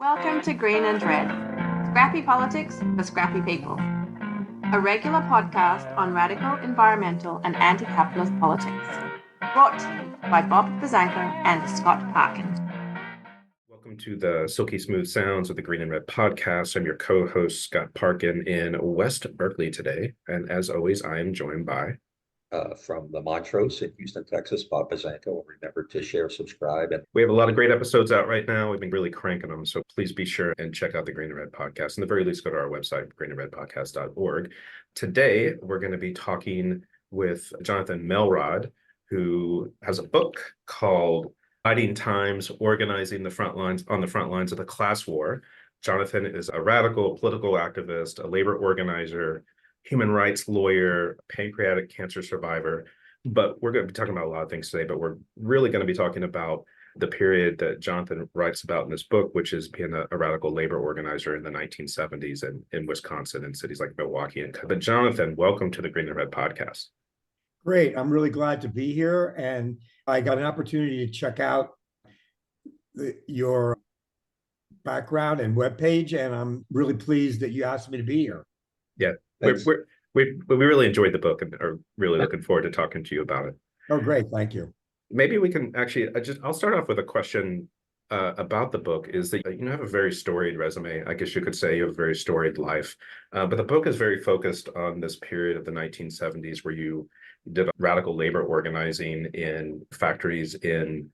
Welcome to Green and Red, Scrappy Politics for Scrappy People, a regular podcast on radical environmental and anti-capitalist politics, brought to you by Bob Bazanko and Scott Parkin. Welcome to the silky smooth sounds of the Green and Red podcast. I'm your co-host, Scott Parkin, in West Berkeley today. And as always, I am joined by... from the Montrose in Houston, Texas, Bob Bazanko. Remember to share, subscribe. And we have a lot of great episodes out right now. We've been really cranking them. So please be sure and check out the Green and Red podcast. In the very least, go to our website, greenandredpodcast.org. Today, we're going to be talking with Jonathan Melrod, who has a book called Fighting Times, Organizing the Front Lines on the Front Lines of the Class War. Jonathan is a radical political activist, a labor organizer, human rights lawyer, pancreatic cancer survivor. But we're going to be talking about a lot of things today, but we're really going to be talking about the period that Jonathan writes about in this book, which is being a radical labor organizer in the 1970s in Wisconsin and cities like Milwaukee. But Jonathan, welcome to the Green and Red podcast. Great. I'm really glad to be here. And I got an opportunity to check out your background and webpage, and I'm really pleased that you asked me to be here. Yeah. We really enjoyed the book and are really looking forward to talking to you about it. Oh, great. Thank you. Maybe we can actually, I'll start off with a question about the book. Is that you have a very storied resume. I guess you could say you have a very storied life. But the book is very focused on this period of the 1970s where you did radical labor organizing in factories in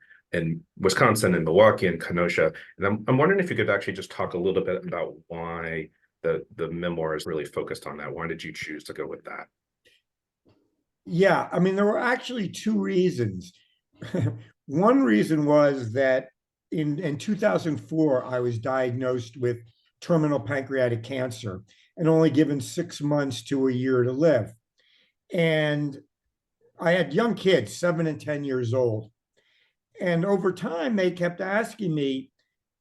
Wisconsin and Milwaukee and Kenosha. And I'm wondering if you could actually just talk a little bit about why the memoir is really focused on that. Why did you choose to go with that? Yeah, I mean, there were actually two reasons. One reason was that in 2004, I was diagnosed with terminal pancreatic cancer and only given 6 months to a year to live. And I had young kids, 7 and 10 years old. And over time, they kept asking me,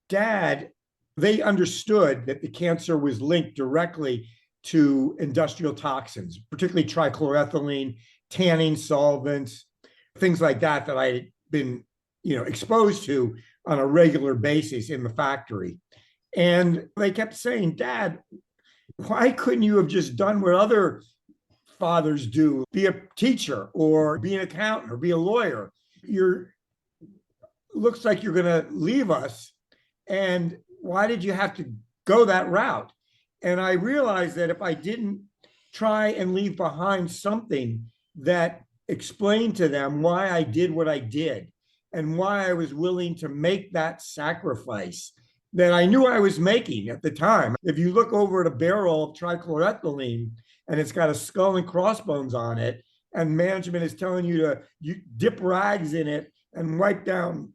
Dad, they understood that the cancer was linked directly to industrial toxins, particularly trichloroethylene, tanning solvents, things like that I had been, exposed to on a regular basis in the factory. And they kept saying, Dad, why couldn't you have just done what other fathers do? Be a teacher or be an accountant or be a lawyer. Looks like you're going to leave us. And why did you have to go that route? And I realized that if I didn't try and leave behind something that explained to them why I did what I did and why I was willing to make that sacrifice that I knew I was making at the time. If you look over at a barrel of trichloroethylene and it's got a skull and crossbones on it, and management is telling you to dip rags in it and wipe down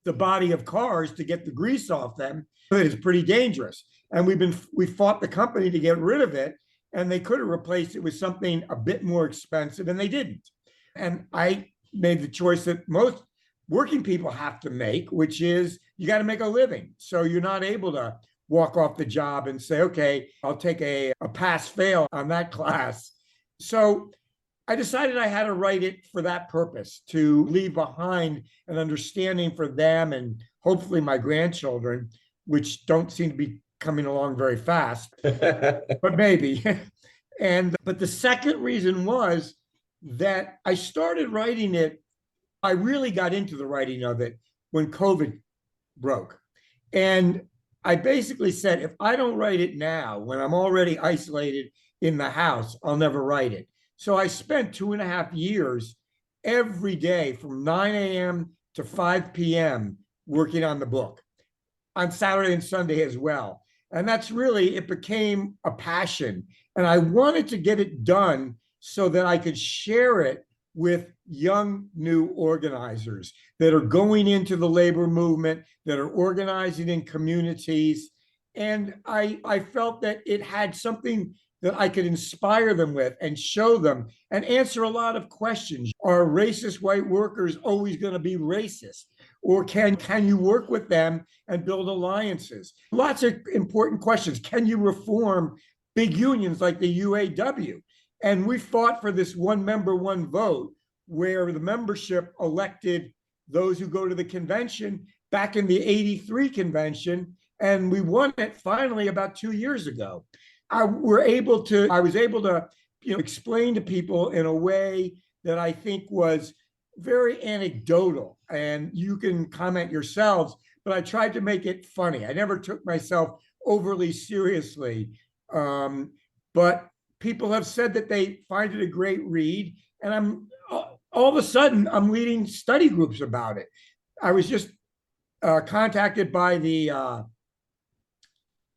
the body of cars to get the grease off them, it is pretty dangerous. And we fought the company to get rid of it, and they could have replaced it with something a bit more expensive, and they didn't. And I made the choice that most working people have to make, which is you got to make a living. So you're not able to walk off the job and say, okay, I'll take a pass-fail on that class. So I decided I had to write it for that purpose, to leave behind an understanding for them and hopefully my grandchildren, which don't seem to be coming along very fast, but maybe. But the second reason was that I started writing it. I really got into the writing of it when COVID broke. And I basically said, if I don't write it now, when I'm already isolated in the house, I'll never write it. So I spent 2.5 years every day from 9 a.m. to 5 p.m. working on the book, on Saturday and Sunday as well. And that's really, it became a passion. And I wanted to get it done so that I could share it with young new organizers that are going into the labor movement, that are organizing in communities. And I felt that it had something that I could inspire them with and show them and answer a lot of questions. Are racist white workers always going to be racist? Or can you work with them and build alliances? Lots of important questions. Can you reform big unions like the UAW? And we fought for this one member, one vote, where the membership elected those who go to the convention back in the 83 convention, and we won it finally about 2 years ago. I was able to explain to people in a way that I think was very anecdotal, and you can comment yourselves, but I tried to make it funny. I never took myself overly seriously. But people have said that they find it a great read, and I'm all of a sudden I'm leading study groups about it. I was just contacted by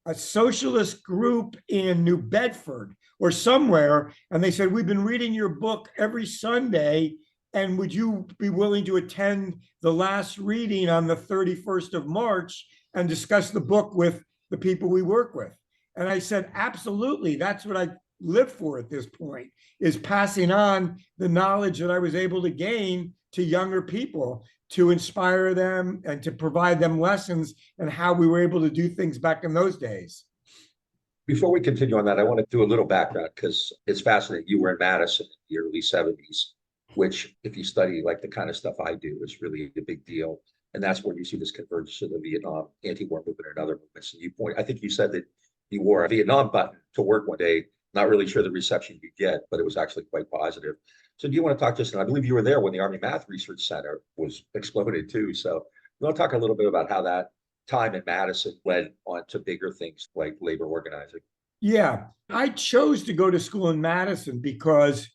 a socialist group in New Bedford or somewhere, and they said, we've been reading your book every Sunday, and would you be willing to attend the last reading on the 31st of March and discuss the book with the people we work with? And I said, absolutely. That's what I live for at this point, is passing on the knowledge that I was able to gain to younger people, to inspire them and to provide them lessons and how we were able to do things back in those days. Before we continue on that, I want to do a little background because it's fascinating. You were in Madison in the early 70s, which if you study like the kind of stuff I do, is really a big deal. And that's where you see this convergence of the Vietnam anti-war movement and other movements. And I think you said that you wore a Vietnam button to work one day. Not really sure the reception you get, but it was actually quite positive. So do you want to talk just, and I believe you were there when the Army Math Research Center was exploded too. So you want to talk a little bit about how that time at Madison led on to bigger things like labor organizing? Yeah, I chose to go to school in Madison because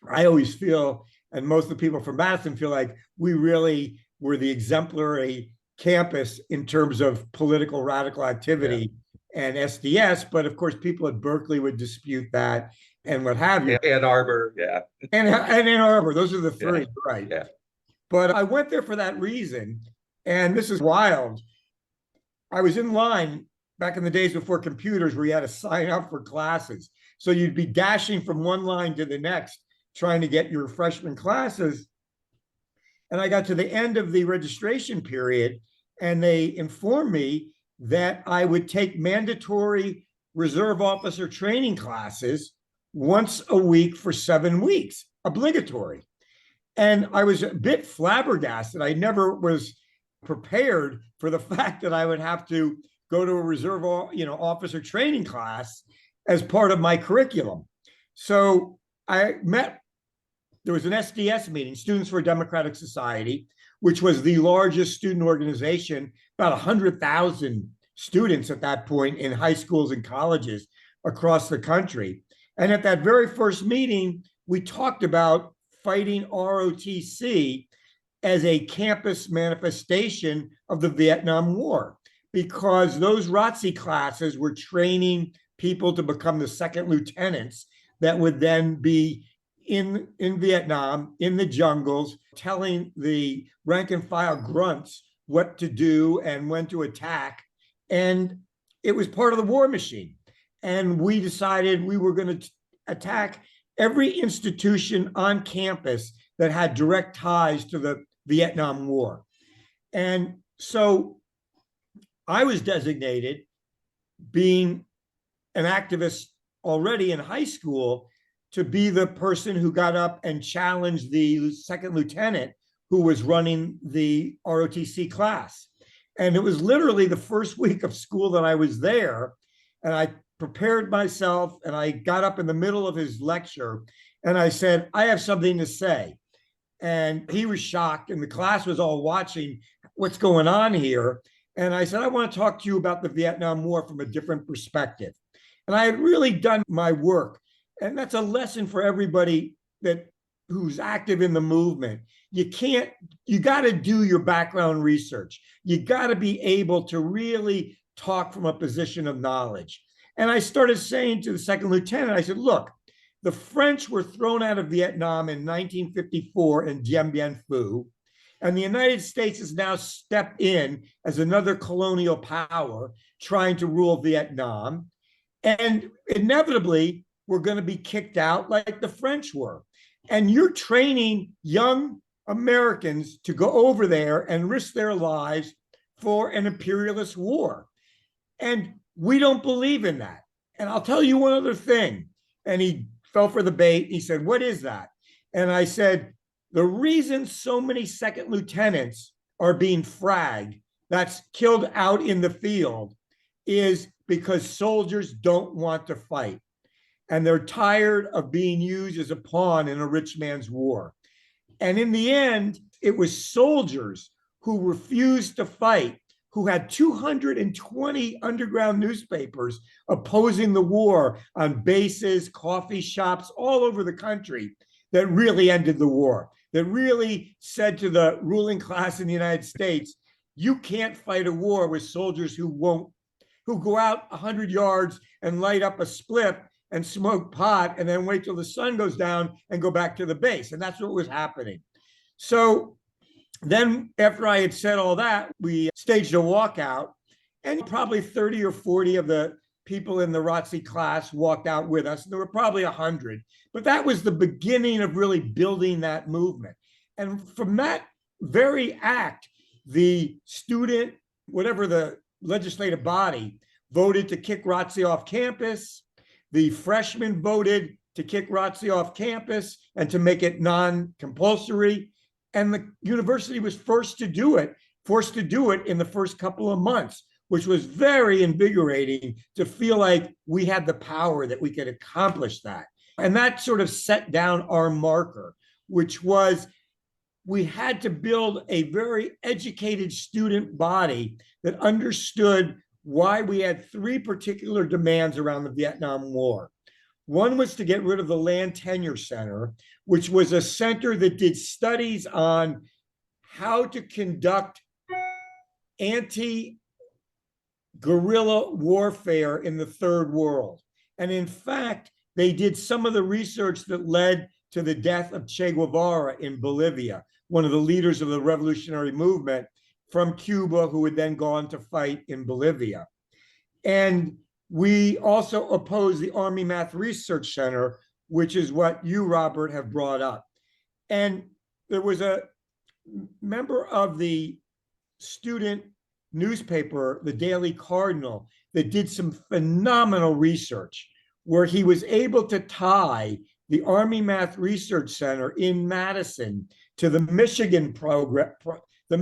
I always feel, and most of the people from Madison feel, like we really were the exemplary campus in terms of political radical activity and SDS. But of course, people at Berkeley would dispute that and what have you. Ann Arbor, yeah. And Ann Arbor, those are the three, Yeah. right? Yeah. But I went there for that reason. And this is wild. I was in line back in the days before computers where you had to sign up for classes. So you'd be dashing from one line to the next, trying to get your freshman classes. And I got to the end of the registration period, and they informed me that I would take mandatory reserve officer training classes once a week for 7 weeks, obligatory. And I was a bit flabbergasted. I never was prepared for the fact that I would have to go to a reserve, officer training class as part of my curriculum. So there was an SDS meeting, Students for a Democratic Society, which was the largest student organization, about 100,000 students at that point in high schools and colleges across the country. And at that very first meeting, we talked about fighting ROTC as a campus manifestation of the Vietnam War, because those ROTC classes were training people to become the second lieutenants that would then be in Vietnam, in the jungles, telling the rank and file grunts what to do and when to attack. And it was part of the war machine. And we decided we were going to attack every institution on campus that had direct ties to the Vietnam War. And so I was designated, being an activist already in high school, to be the person who got up and challenged the second lieutenant who was running the ROTC class. And it was literally the first week of school that I was there. And I prepared myself, and I got up in the middle of his lecture and I said, I have something to say. And he was shocked, and the class was all watching what's going on here. And I said, I want to talk to you about the Vietnam War from a different perspective. And I had really done my work. And that's a lesson for everybody who's active in the movement. You got to do your background research. You got to be able to really talk from a position of knowledge. And I started saying to the second lieutenant, I said, look, the French were thrown out of Vietnam in 1954 in Dien Bien Phu, and the United States has now stepped in as another colonial power trying to rule Vietnam. And inevitably, we're going to be kicked out like the French were. And you're training young Americans to go over there and risk their lives for an imperialist war. And we don't believe in that. And I'll tell you one other thing. And he fell for the bait. He said, what is that? And I said, the reason so many second lieutenants are being fragged, that's killed out in the field, is because soldiers don't want to fight. And they're tired of being used as a pawn in a rich man's war. And in the end, it was soldiers who refused to fight, who had 220 underground newspapers opposing the war on bases, coffee shops all over the country, that really ended the war, that really said to the ruling class in the United States, you can't fight a war with soldiers who go out 100 yards and light up a spliff and smoke pot and then wait till the sun goes down and go back to the base. And that's what was happening. So then after I had said all that, we staged a walkout, and probably 30 or 40 of the people in the ROTC class walked out with us. There were probably 100, but that was the beginning of really building that movement. And from that very act, the student, whatever the legislative body, voted to kick ROTC off campus. The freshmen voted to kick ROTC off campus and to make it non-compulsory. And the university was forced to do it in the first couple of months, which was very invigorating to feel like we had the power that we could accomplish that. And that sort of set down our marker, which was we had to build a very educated student body that understood why we had three particular demands around the Vietnam War. One was to get rid of the Land Tenure Center, which was a center that did studies on how to conduct anti-guerrilla warfare in the Third World. And in fact, they did some of the research that led to the death of Che Guevara in Bolivia, one of the leaders of the revolutionary movement from Cuba, who had then gone to fight in Bolivia. And we also opposed the Army Math Research Center, which is what you, Robert, have brought up. And there was a member of the student newspaper, the Daily Cardinal, that did some phenomenal research where he was able to tie the Army Math Research Center in Madison to the Michigan program, the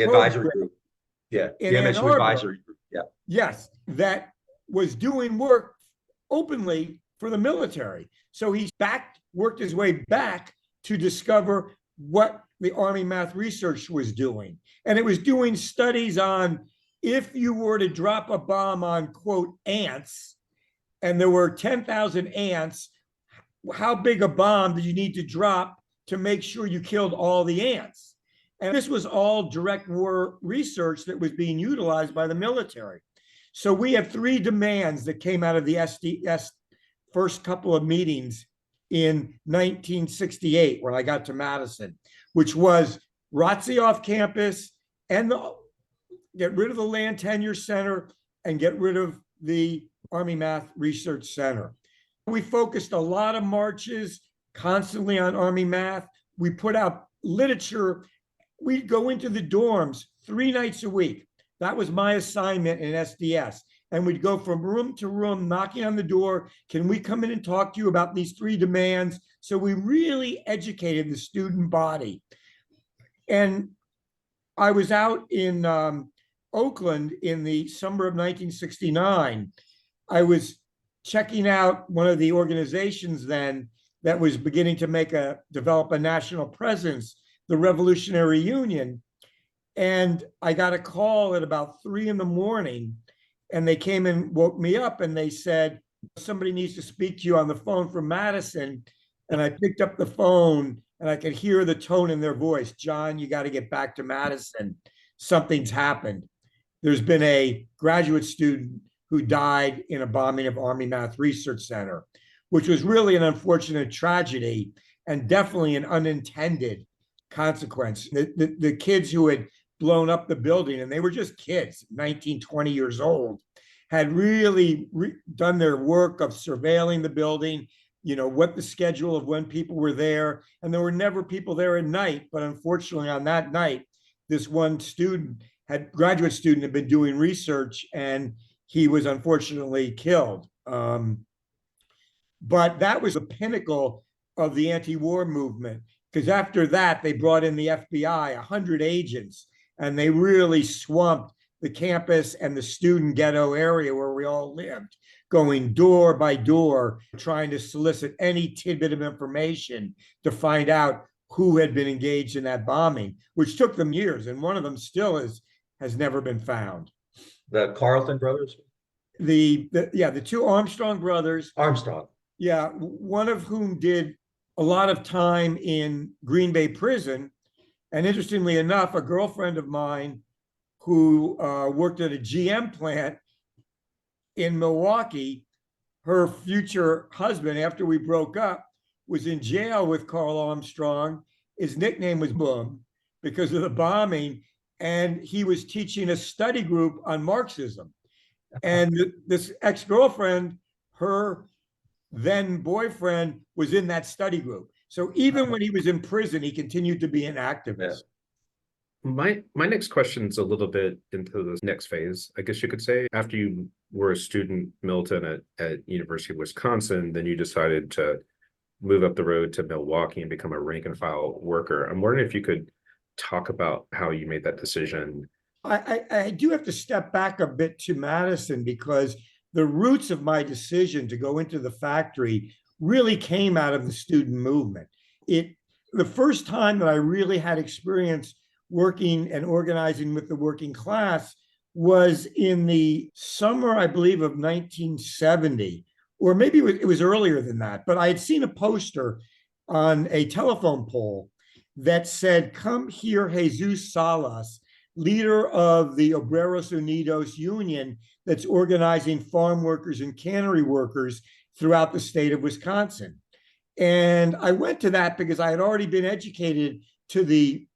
advisory group. Yeah, in the Ann MSU Arbor. advisory group. Yeah. Yes, that was doing work openly for the military. So he worked his way back to discover what the Army Math Research was doing. And it was doing studies on if you were to drop a bomb on, quote, ants, and there were 10,000 ants, how big a bomb did you need to drop to make sure you killed all the ants? And this was all direct war research that was being utilized by the military. So we have three demands that came out of the SDS first couple of meetings in 1968 when I got to Madison, which was ROTC off campus and get rid of the Land Tenure Center and get rid of the Army Math Research Center. We focused a lot of marches constantly on Army Math. We put out literature. We'd go into the dorms 3 nights a week. That was my assignment in SDS. And we'd go from room to room, knocking on the door. Can we come in and talk to you about these 3 demands? So we really educated the student body. And I was out in Oakland in the summer of 1969. I was checking out one of the organizations then that was beginning to develop a national presence, the Revolutionary Union. And I got a call at about 3 a.m, and they came and woke me up and they said, somebody needs to speak to you on the phone from Madison. And I picked up the phone and I could hear the tone in their voice. John, you got to get back to Madison. Something's happened. There's been a graduate student who died in a bombing of Army Math Research Center, which was really an unfortunate tragedy and definitely an unintended consequence. The kids who had blown up the building, and they were just kids, 19, 20 years old, had really done their work of surveilling the building, what the schedule of when people were there. And there were never people there at night. But unfortunately, on that night, this one graduate student had been doing research and he was unfortunately killed. But that was the pinnacle of the anti-war movement. because after that, they brought in the FBI, 100 agents, and they really swamped the campus and the student ghetto area where we all lived, going door by door, trying to solicit any tidbit of information to find out who had been engaged in that bombing, which took them years. And one of them still has never been found. The Carlton brothers? The two Armstrong brothers. Armstrong. Yeah, one of whom did a lot of time in Green Bay prison. And interestingly enough, a girlfriend of mine who worked at a GM plant in Milwaukee, her future husband, after we broke up, was in jail with Carl Armstrong. His nickname was Boom because of the bombing. And he was teaching a study group on Marxism. And this ex-girlfriend, her then boyfriend, was in that study group. So even when he was in prison, he continued to be an activist. My next question is a little bit into the next phase, I guess you could say. After you were a student, Milton, at University of Wisconsin, then you decided to move up the road to Milwaukee and become a rank and file worker. I'm wondering if you could talk about how you made that decision. I do have to step back a bit to Madison because the roots of my decision to go into the factory really came out of the student movement. The first time that I really had experience working and organizing with the working class was in the summer, I believe, of 1970, or maybe it was earlier than that, but I had seen a poster on a telephone pole that said, "Come here, Jesus Salas, leader of the Obreros Unidos union that's organizing farm workers and cannery workers throughout the state of Wisconsin." And I went to that because I had already been educated to the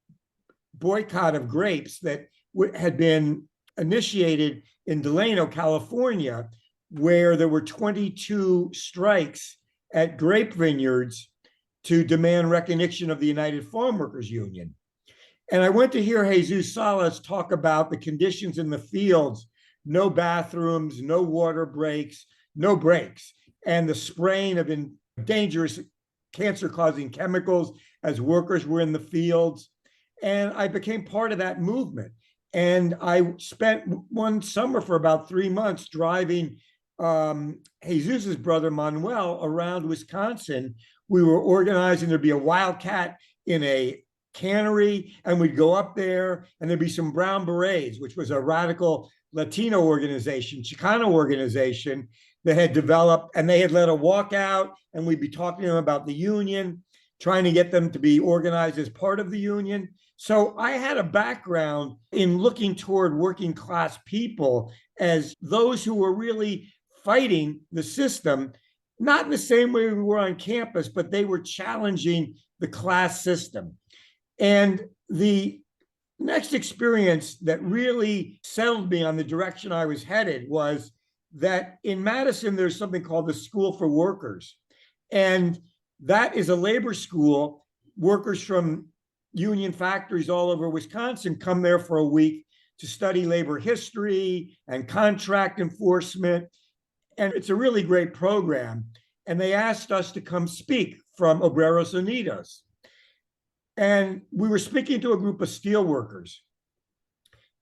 boycott of grapes that had been initiated in Delano, California, where there were 22 strikes at grape vineyards to demand recognition of the United Farm Workers Union. And I went to hear Jesus Salas talk about the conditions in the fields, no bathrooms, no water breaks, no breaks, and the spraying of dangerous cancer-causing chemicals as workers were in the fields. And I became part of that movement. And I spent one summer for about 3 months driving Jesus's brother Manuel around Wisconsin. We were organizing, there'd be a wildcat in a cannery, and we'd go up there, and there'd be some Brown Berets, which was a radical Latino organization, Chicano organization that had developed, and they had led a walkout, and we'd be talking to them about the union, trying to get them to be organized as part of the union. So I had a background in looking toward working class people as those who were really fighting the system, not in the same way we were on campus, but they were challenging the class system. And the next experience that really settled me on the direction I was headed was that in Madison, there's something called the School for Workers. And that is a labor school. Workers from union factories all over Wisconsin come there for a week to study labor history and contract enforcement. And it's a really great program. And they asked us to come speak from Obreros Unidos. And we were speaking to a group of steel workers.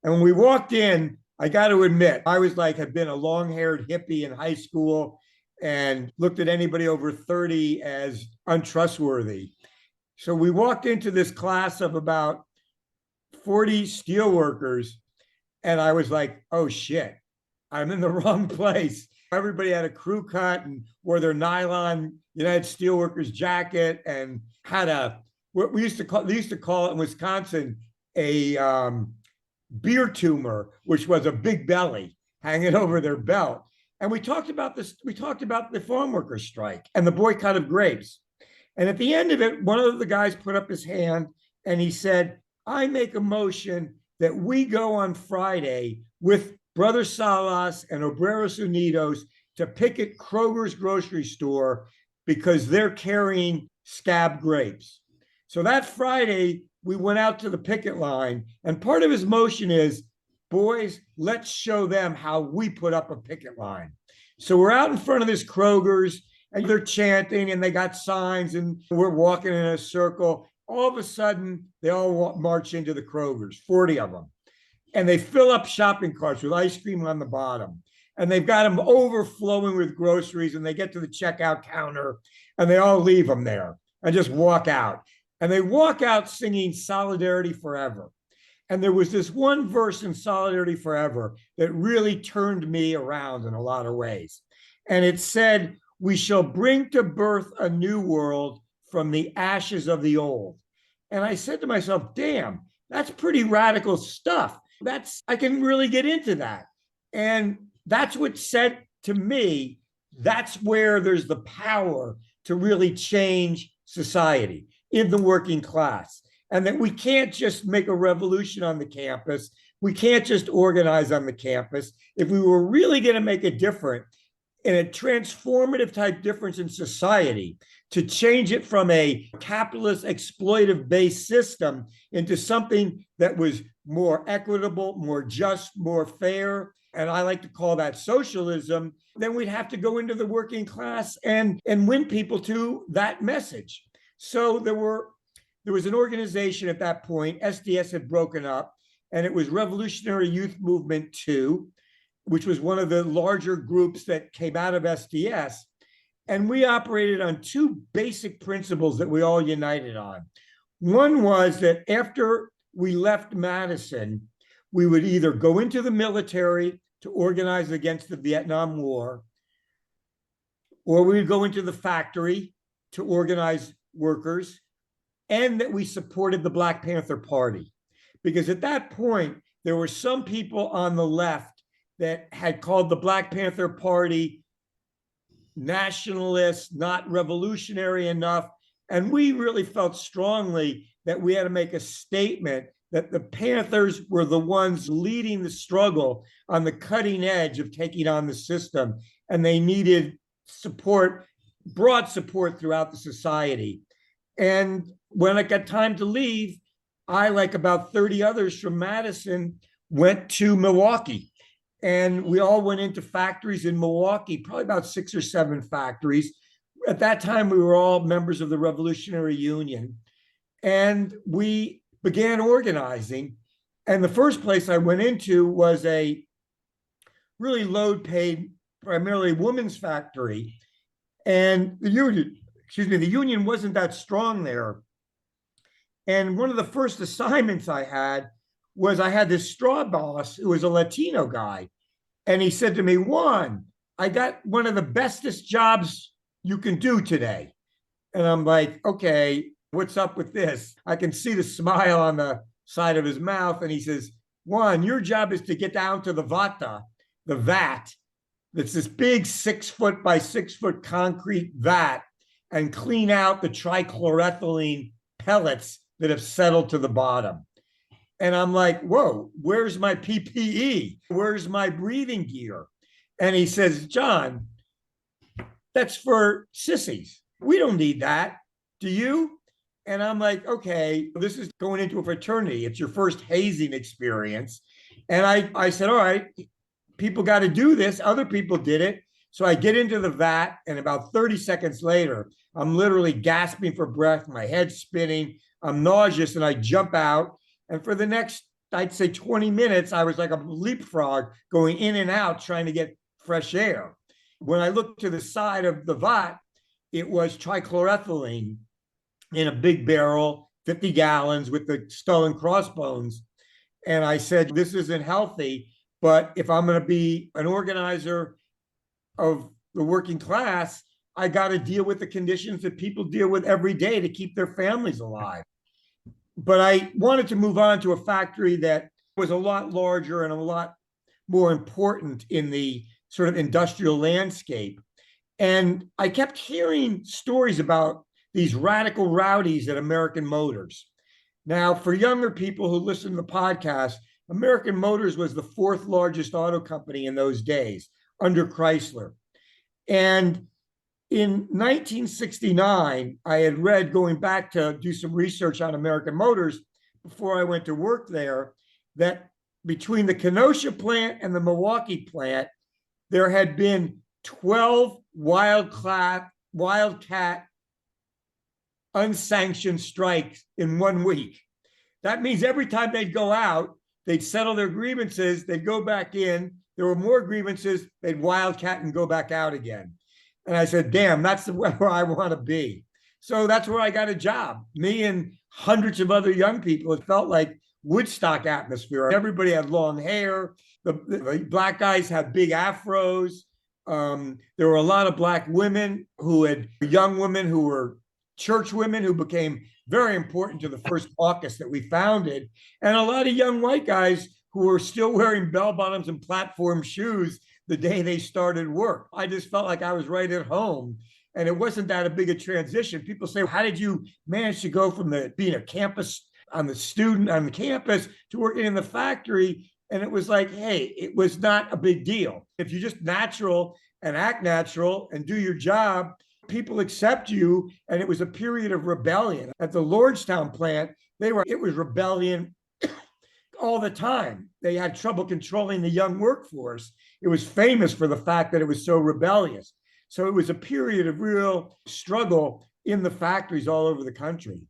And when we walked in, I got to admit, I was like, had been a long-haired hippie in high school and looked at anybody over 30 as untrustworthy. So we walked into this class of about 40 steel workers, and I was like, oh shit, I'm in the wrong place. Everybody had a crew cut and wore their nylon United Steelworkers jacket and had what they used to call it in Wisconsin, a beer tumor, which was a big belly hanging over their belt. And we talked about this. We talked about the farm workers strike and the boycott of grapes. And at the end of it, one of the guys put up his hand and he said, I make a motion that we go on Friday with Brother Salas and Obreros Unidos to picket Kroger's grocery store because they're carrying scab grapes. So that Friday, we went out to the picket line, and part of his motion is, boys, let's show them how we put up a picket line. So we're out in front of this Kroger's, and they're chanting, and they got signs, and we're walking in a circle. all of a sudden, they all march into the Kroger's, 40 of them. And they fill up shopping carts with ice cream on the bottom. And they've got them overflowing with groceries. And they get to the checkout counter and they all leave them there and just walk out. And they walk out singing Solidarity Forever. And there was this one verse in Solidarity Forever that really turned me around in a lot of ways. And it said, "We shall bring to birth a new world from the ashes of the old." And I said to myself, damn, that's pretty radical stuff. I can really get into that. And that's what said to me, that's where there's the power to really change society in the working class. And that we can't just make a revolution on the campus. We can't just organize on the campus. If we were really going to make a difference, in a transformative type difference in society, to change it from a capitalist exploitive based system into something that was more equitable, more just, more fair, and I like to call that socialism, then we'd have to go into the working class and win people to that message. So there was an organization at that point, SDS had broken up, and it was Revolutionary Youth Movement 2, which was one of the larger groups that came out of SDS. And we operated on two basic principles that we all united on. One was that after we left Madison, we would either go into the military to organize against the Vietnam War, or we would go into the factory to organize workers, and that we supported the Black Panther Party. Because at that point, there were some people on the left that had called the Black Panther Party nationalist, not revolutionary enough. And we really felt strongly that we had to make a statement that the Panthers were the ones leading the struggle on the cutting edge of taking on the system. And they needed support, broad support throughout the society. And when it got time to leave, I, like about 30 others from Madison, went to Milwaukee. And we all went into factories in Milwaukee, probably about 6 or 7 factories. At that time, we were all members of the Revolutionary Union. And we began organizing. And the first place I went into was a really low-paid, primarily women's factory. And the union wasn't that strong there. And one of the first assignments I had was I had this straw boss who was a Latino guy. And he said to me, "Juan, I got one of the bestest jobs you can do today." And I'm like, okay, what's up with this? I can see the smile on the side of his mouth. And he says, "Juan, your job is to get down to the vat, that's this big 6-foot by 6-foot concrete vat, and clean out the trichloroethylene pellets that have settled to the bottom." And I'm like, whoa, where's my PPE? Where's my breathing gear? And he says, "John, that's for sissies. We don't need that. Do you?" And I'm like, okay, this is going into a fraternity. It's your first hazing experience. And I said, all right, people got to do this. Other people did it. So I get into the vat, and about 30 seconds later, I'm literally gasping for breath, my head's spinning, I'm nauseous, and I jump out. And for the next, I'd say 20 minutes, I was like a leapfrog going in and out trying to get fresh air. When I looked to the side of the vat, it was trichloroethylene in a big barrel, 50 gallons with the skull and crossbones. And I said, this isn't healthy, but if I'm going to be an organizer of the working class, I got to deal with the conditions that people deal with every day to keep their families alive. But I wanted to move on to a factory that was a lot larger and a lot more important in the sort of industrial landscape. And I kept hearing stories about these radical rowdies at American Motors. Now, for younger people who listen to the podcast, American Motors was the 4th largest auto company in those days, under Chrysler. And in 1969, I had read, going back to do some research on American Motors before I went to work there, that between the Kenosha plant and the Milwaukee plant, there had been 12 wildcat unsanctioned strikes in 1 week. That means every time they'd go out, they'd settle their grievances, they'd go back in. There were more grievances, they'd wildcat and go back out again. And I said, damn, that's where I want to be. So that's where I got a job. Me and hundreds of other young people. It felt like Woodstock atmosphere. Everybody had long hair. The black guys had big afros. There were a lot of black women young women who were church women who became very important to the first caucus that we founded. And a lot of young white guys who were still wearing bell bottoms and platform shoes the day they started work. I just felt like I was right at home. And it wasn't that a big a transition. People say, how did you manage to go from being a campus on the campus to working in the factory? And it was like, hey, it was not a big deal. If you're just natural and act natural and do your job, people accept you. And it was a period of rebellion. At the Lordstown plant, it was rebellion all the time. They had trouble controlling the young workforce. It was famous for the fact that it was so rebellious. So it was a period of real struggle in the factories all over the country.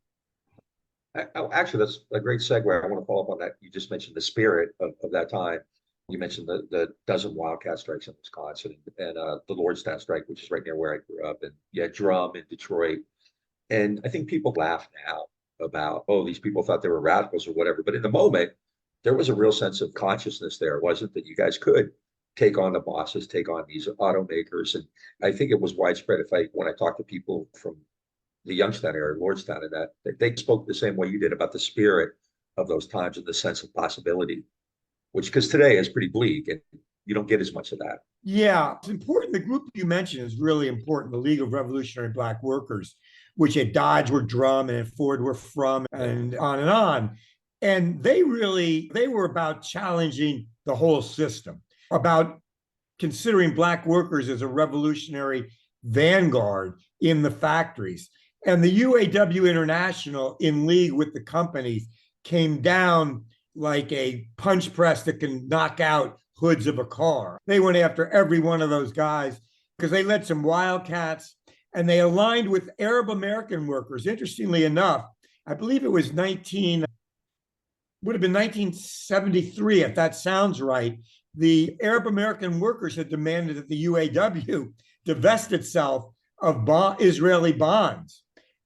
Actually, that's a great segue. I want to follow up on that. You just mentioned the spirit of that time. You mentioned the dozen wildcat strikes in Wisconsin and the Lordstown strike, which is right near where I grew up, and you had Drum in Detroit. And I think people laugh now about, oh, these people thought they were radicals or whatever. But in the moment, there was a real sense of consciousness there, wasn't it, that you guys could take on the bosses, take on these automakers. And I think it was widespread. When I talked to people from the Youngstown area, Lordstown, and that they spoke the same way you did about the spirit of those times and the sense of possibility, which, because today is pretty bleak and you don't get as much of that. Yeah, it's important. The group you mentioned is really important. The League of Revolutionary Black Workers, which at Dodge were Drum and at Ford were From, and on and on. And they were about challenging the whole system, about considering Black workers as a revolutionary vanguard in the factories. And the UAW International, in league with the companies, came down like a punch press that can knock out hoods of a car. They went after every one of those guys because they led some wildcats, and they aligned with Arab American workers. Interestingly enough, I believe it was would have been 1973, if that sounds right. The Arab American workers had demanded that the UAW divest itself of Israeli bonds.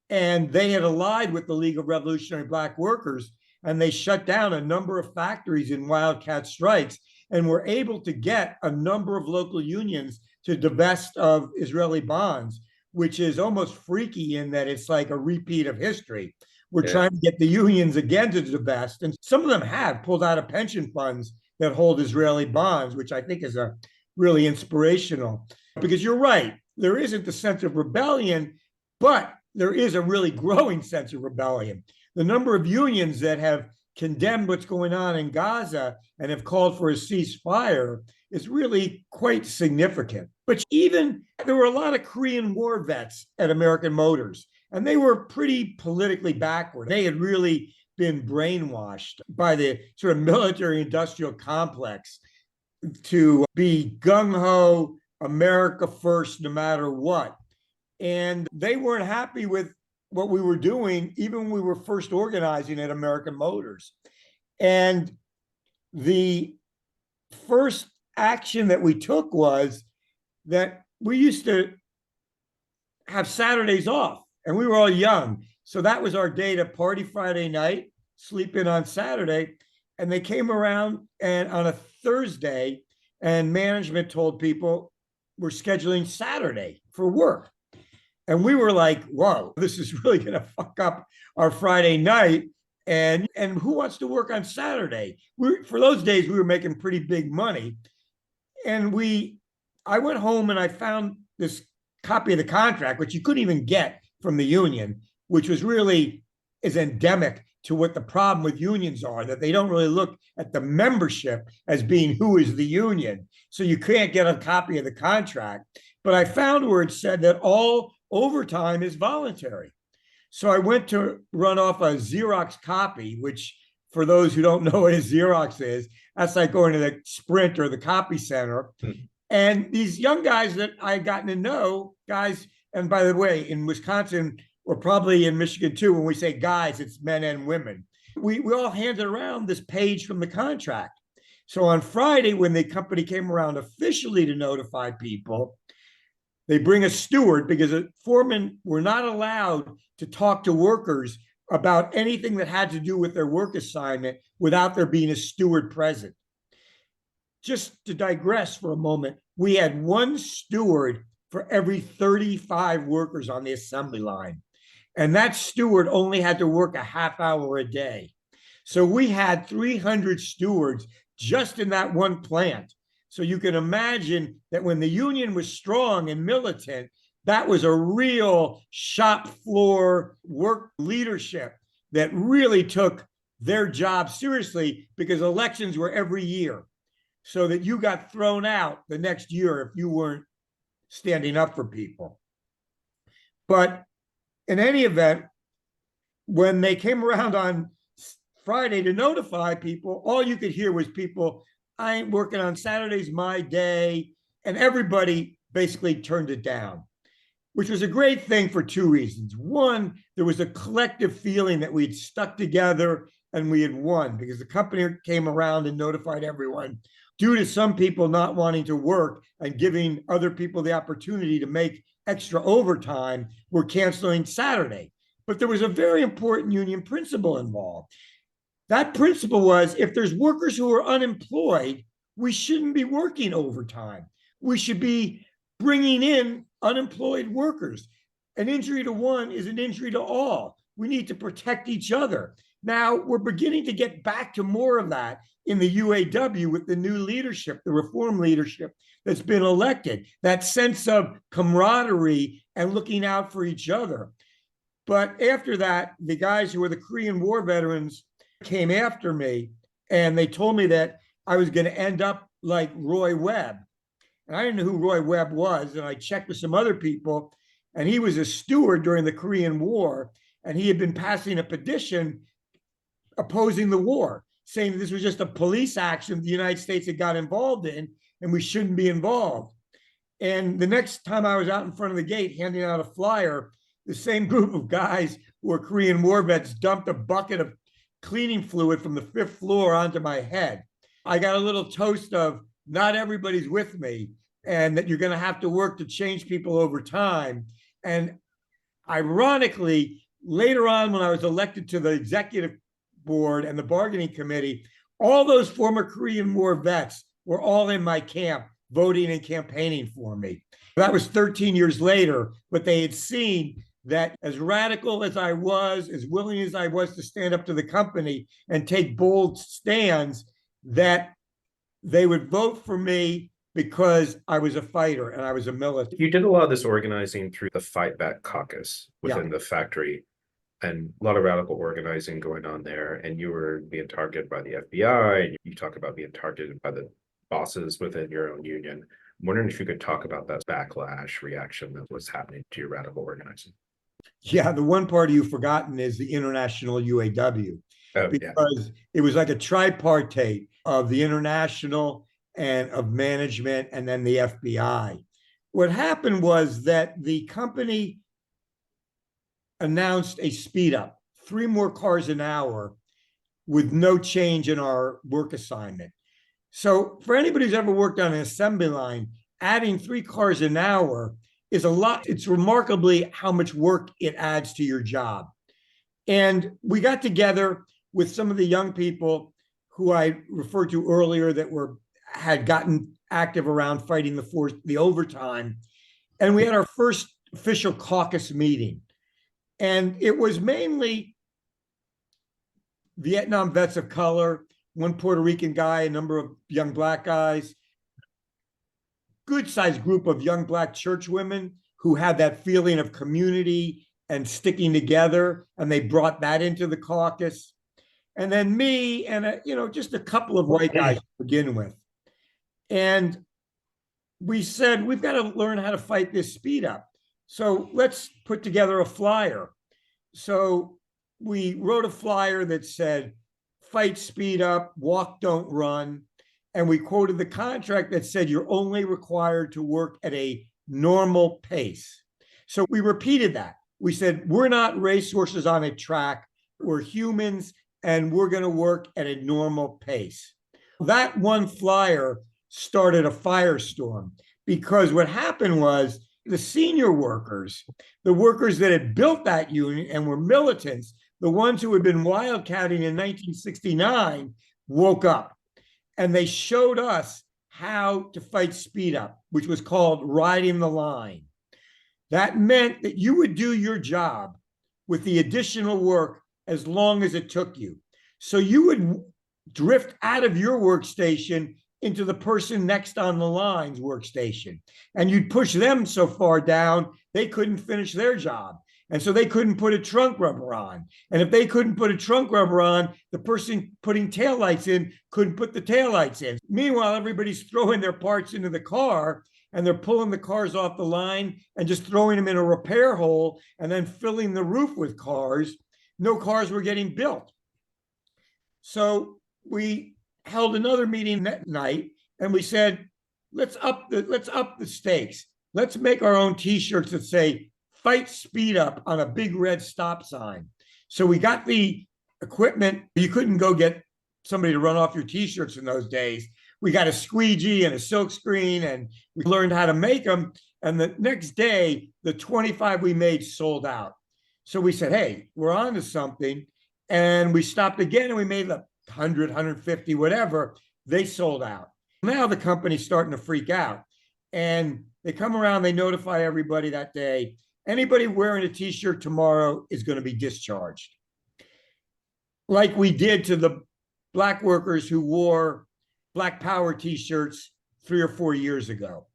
And they had allied with the League of Revolutionary Black Workers, and they shut down a number of factories in wildcat strikes and were able to get a number of local unions to divest of Israeli bonds, which is almost freaky in that it's like a repeat of history. We're trying to get the unions again to divest, and some of them have pulled out of pension funds that hold Israeli bonds, which I think is a really inspirational. Because you're right, there isn't the sense of rebellion, but there is a really growing sense of rebellion. The number of unions that have condemned what's going on in Gaza and have called for a ceasefire is really quite significant. But even there were a lot of Korean War vets at American Motors, and they were pretty politically backward. They had really been brainwashed by the sort of military industrial complex to be gung-ho, America first, no matter what. And they weren't happy with what we were doing, even when we were first organizing at American Motors. And the first action that we took was that we used to have Saturdays off, and we were all young. So that was our day to party Friday night, sleep in on Saturday. And they came around and on a Thursday, and management told people we're scheduling Saturday for work. And we were like, whoa, this is really going to fuck up our Friday night. And who wants to work on Saturday? For those days, we were making pretty big money. And I went home and I found this copy of the contract, which you couldn't even get from the union, which was really is endemic to what the problem with unions are, that they don't really look at the membership as being who is the union. So you can't get a copy of the contract. But I found where it said that all overtime is voluntary. So I went to run off a Xerox copy, which for those who don't know what a Xerox is, that's like going to the Sprint or the copy center. And these young guys that I had gotten to know, guys, and by the way, in Wisconsin, or probably in Michigan too, when we say guys, it's men and women. We all handed around this page from the contract. So on Friday, when the company came around officially to notify people, they bring a steward because foremen were not allowed to talk to workers about anything that had to do with their work assignment without there being a steward present. Just to digress for a moment, we had one steward for every 35 workers on the assembly line. And that steward only had to work a half hour a day. So we had 300 stewards just in that one plant. So you can imagine that when the union was strong and militant, that was a real shop floor work leadership that really took their job seriously, because elections were every year, so that you got thrown out the next year if you weren't standing up for people. But in any event, when they came around on Friday to notify people, all you could hear was people, I ain't working on Saturdays, my day. And everybody basically turned it down, which was a great thing for two reasons. One, there was a collective feeling that we'd stuck together and we had won, because the company came around and notified everyone. Due to some people not wanting to work and giving other people the opportunity to make extra overtime, we're canceling Saturday. But there was a very important union principle involved. That principle was, if there's workers who are unemployed, we shouldn't be working overtime. We should be bringing in unemployed workers. An injury to one is an injury to all. We need to protect each other. Now, we're beginning to get back to more of that in the UAW with the new leadership, the reform leadership that's been elected, that sense of camaraderie and looking out for each other. But after that, the guys who were the Korean War veterans came after me, and they told me that I was going to end up like Roy Webb. And I didn't know who Roy Webb was. And I checked with some other people, and he was a steward during the Korean War. And he had been passing a petition opposing the war, saying that this was just a police action the United States had got involved in, and we shouldn't be involved. And the next time I was out in front of the gate handing out a flyer, the same group of guys who were Korean War vets dumped a bucket of cleaning fluid from the 5th floor onto my head. I got a little toast of, not everybody's with me, and that you're going to have to work to change people over time. And ironically, later on, when I was elected to the executive board and the bargaining committee, all those former Korean War vets were all in my camp, voting and campaigning for me. That was 13 years later, but they had seen that as radical as I was, as willing as I was to stand up to the company and take bold stands, that they would vote for me because I was a fighter and I was a militant. You did a lot of this organizing through the Fight Back Caucus within the factory, and a lot of radical organizing going on there. And you were being targeted by the FBI, and you talk about being targeted by the bosses within your own union. I'm wondering if you could talk about that backlash reaction that was happening to your radical organizing. Yeah, the one party you've forgotten is the International UAW, because it was like a tripartite of the International and of management and then the FBI. What happened was that the company announced a speed up, 3 more cars an hour with no change in our work assignment. So for anybody who's ever worked on an assembly line, adding 3 cars an hour is a lot. It's remarkably how much work it adds to your job. And we got together with some of the young people who I referred to earlier that had gotten active around fighting the overtime. And we had our first official caucus meeting. And it was mainly Vietnam vets of color, one Puerto Rican guy, a number of young Black guys, good-sized group of young Black church women who had that feeling of community and sticking together, and they brought that into the caucus. And then me and just a couple of white guys to begin with. And we said, we've got to learn how to fight this speed up. So let's put together a flyer. So we wrote a flyer that said, fight speed up, walk, don't run. And we quoted the contract that said you're only required to work at a normal pace. So we repeated that. we said, we're not racehorses on a track. We're humans, and we're going to work at a normal pace. That one flyer started a firestorm, because what happened was the senior workers, the workers that had built that union and were militants, the ones who had been wildcatting in 1969, woke up, and they showed us how to fight speed up, which was called riding the line. That meant that you would do your job with the additional work as long as it took you. So you would drift out of your workstation into the person next on the line's workstation, and you'd push them so far down they couldn't finish their job, and so they couldn't put a trunk rubber on, and if they couldn't put a trunk rubber on, the person putting taillights in couldn't put the taillights in. Meanwhile, everybody's throwing their parts into the car, and they're pulling the cars off the line and just throwing them in a repair hole and then filling the roof with cars. No cars were getting built. So we held another meeting that night, and we said, let's up the stakes. Let's make our own T-shirts that say "Fight Speed Up" on a big red stop sign. So we got the equipment. You couldn't go get somebody to run off your T-shirts in those days. We got a squeegee and a silk screen, and we learned how to make them. And the next day, the 25 we made sold out. So we said, hey, we're on to something. And we stopped again, and we made the 100, 150, whatever. They sold out. Now the company's starting to freak out. And they come around, they notify everybody that day, anybody wearing a T-shirt tomorrow is going to be discharged. Like we did to the Black workers who wore Black Power T-shirts 3 or 4 years ago.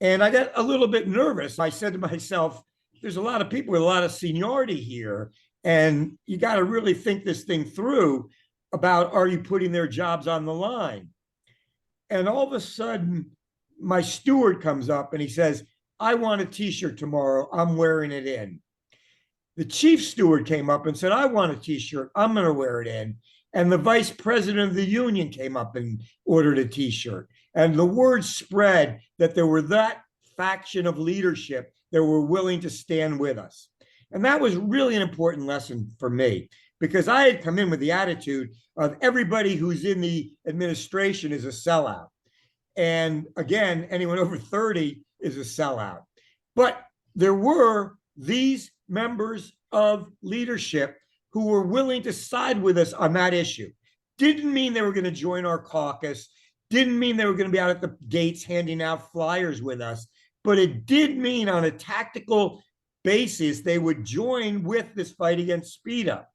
And I got a little bit nervous. I said to myself, there's a lot of people with a lot of seniority here, and you got to really think this thing through about, are you putting their jobs on the line? And all of a sudden, my steward comes up and he says, I want a T-shirt tomorrow. I'm wearing it in. The chief steward came up and said, I want a T-shirt. I'm going to wear it in. And the vice president of the union came up and ordered a T-shirt. And the word spread that there were that faction of leadership that were willing to stand with us. And that was really an important lesson for me, because I had come in with the attitude of everybody who's in the administration is a sellout. And again, anyone over 30 is a sellout. But there were these members of leadership who were willing to side with us on that issue. Didn't mean they were going to join our caucus, didn't mean they were going to be out at the gates handing out flyers with us, but it did mean on a tactical basis they would join with this fight against speed up.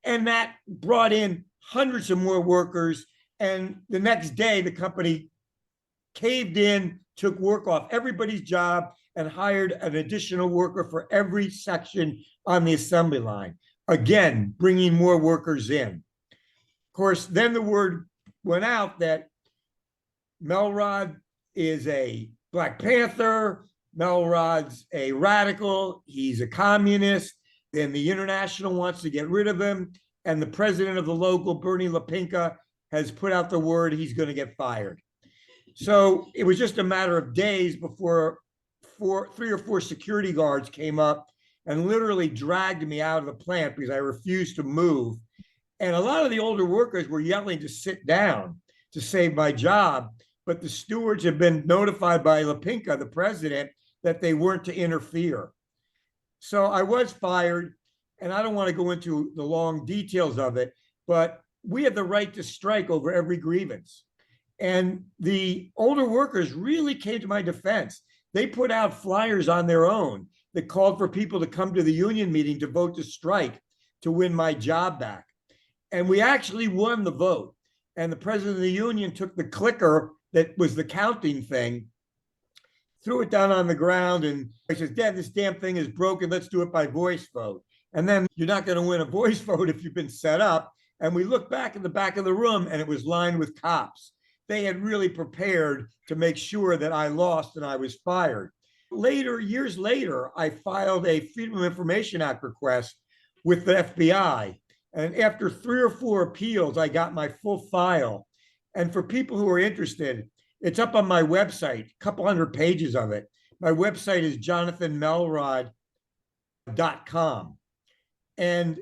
And that brought in hundreds of more workers. And the next day, the company caved in, took work off everybody's job, and hired an additional worker for every section on the assembly line. Again, bringing more workers in. Of course, then the word went out that Melrod is a Black Panther, Melrod's a radical, he's a communist, then the International wants to get rid of him, and the president of the local, Bernie LaPinka, has put out the word he's going to get fired. So it was just a matter of days before 3 or 4 security guards came up and literally dragged me out of the plant because I refused to move. And a lot of the older workers were yelling to sit down to save my job, but the stewards had been notified by LaPinka, the president, that they weren't to interfere. So I was fired, and I don't want to go into the long details of it, but we had the right to strike over every grievance. And the older workers really came to my defense. They put out flyers on their own that called for people to come to the union meeting to vote to strike to win my job back. And we actually won the vote. And the president of the union took the clicker that was the counting thing, threw it down on the ground, and he says, Dad, this damn thing is broken. Let's do it by voice vote. And then you're not going to win a voice vote if you've been set up. And we looked back in the back of the room, and it was lined with cops. They had really prepared to make sure that I lost and I was fired. Later, years later, I filed a Freedom of Information Act request with the FBI. And after 3 or 4 appeals, I got my full file. And for people who are interested, it's up on my website, a couple hundred pages of it. My website is jonathanmelrod.org. com. And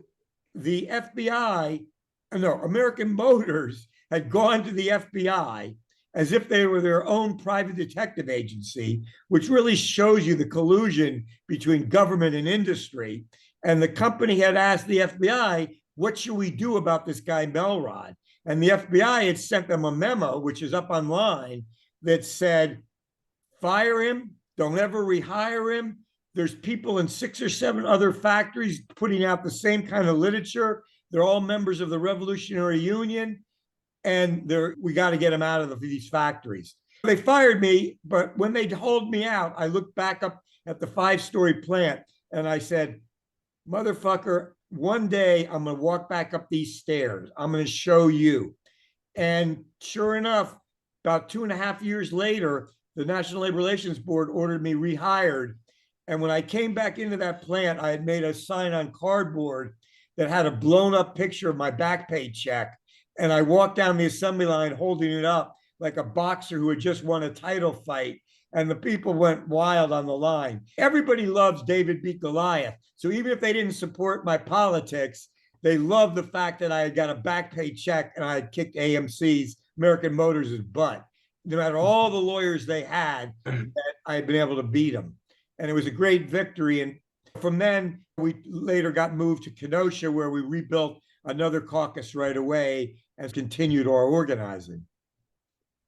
the FBI, no, American Motors had gone to the FBI as if they were their own private detective agency, which really shows you the collusion between government and industry. And the company had asked the FBI, what should we do about this guy Melrod? And the FBI had sent them a memo, which is up online, that said, fire him, don't ever rehire him. There's people in 6 or 7 other factories putting out the same kind of literature. They're all members of the Revolutionary Union, and we got to get them out of these factories. They fired me, but when they hauled me out, I looked back up at the 5-story plant and I said, motherfucker, one day I'm going to walk back up these stairs. I'm going to show you. And sure enough, about 2.5 years later, the National Labor Relations Board ordered me rehired. And when I came back into that plant, I had made a sign on cardboard that had a blown up picture of my back pay check. And I walked down the assembly line holding it up like a boxer who had just won a title fight. And the people went wild on the line. Everybody loves David beat Goliath. So even if they didn't support my politics, they loved the fact that I had got a back pay check and I had kicked AMC's, American Motors' butt. No matter all the lawyers they had, that I had been able to beat them. And it was a great victory. And from then, we later got moved to Kenosha, where we rebuilt another caucus right away and continued our organizing.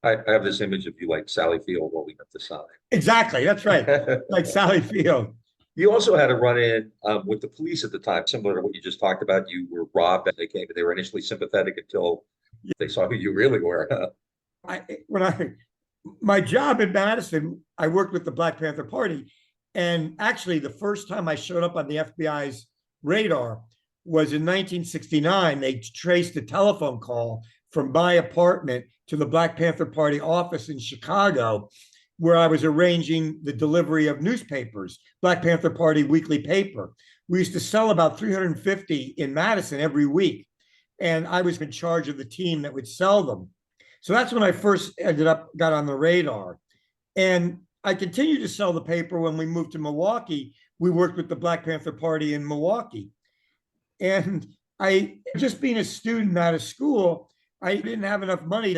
I have this image of you like Sally Field holding up the sign. Exactly, that's right, like Sally Field. You also had a run-in with the police at the time, similar to what you just talked about. You were robbed, and they came, and they were initially sympathetic until they saw who you really were. My job in Madison, I worked with the Black Panther Party. And actually, the first time I showed up on the FBI's radar was in 1969. They traced a telephone call from my apartment to the Black Panther Party office in Chicago, where I was arranging the delivery of newspapers, Black Panther Party weekly paper. We used to sell about 350 in Madison every week. And I was in charge of the team that would sell them. So that's when I first got on the radar. And I continued to sell the paper when we moved to Milwaukee. We worked with the Black Panther Party in Milwaukee. And just being a student out of school, I didn't have enough money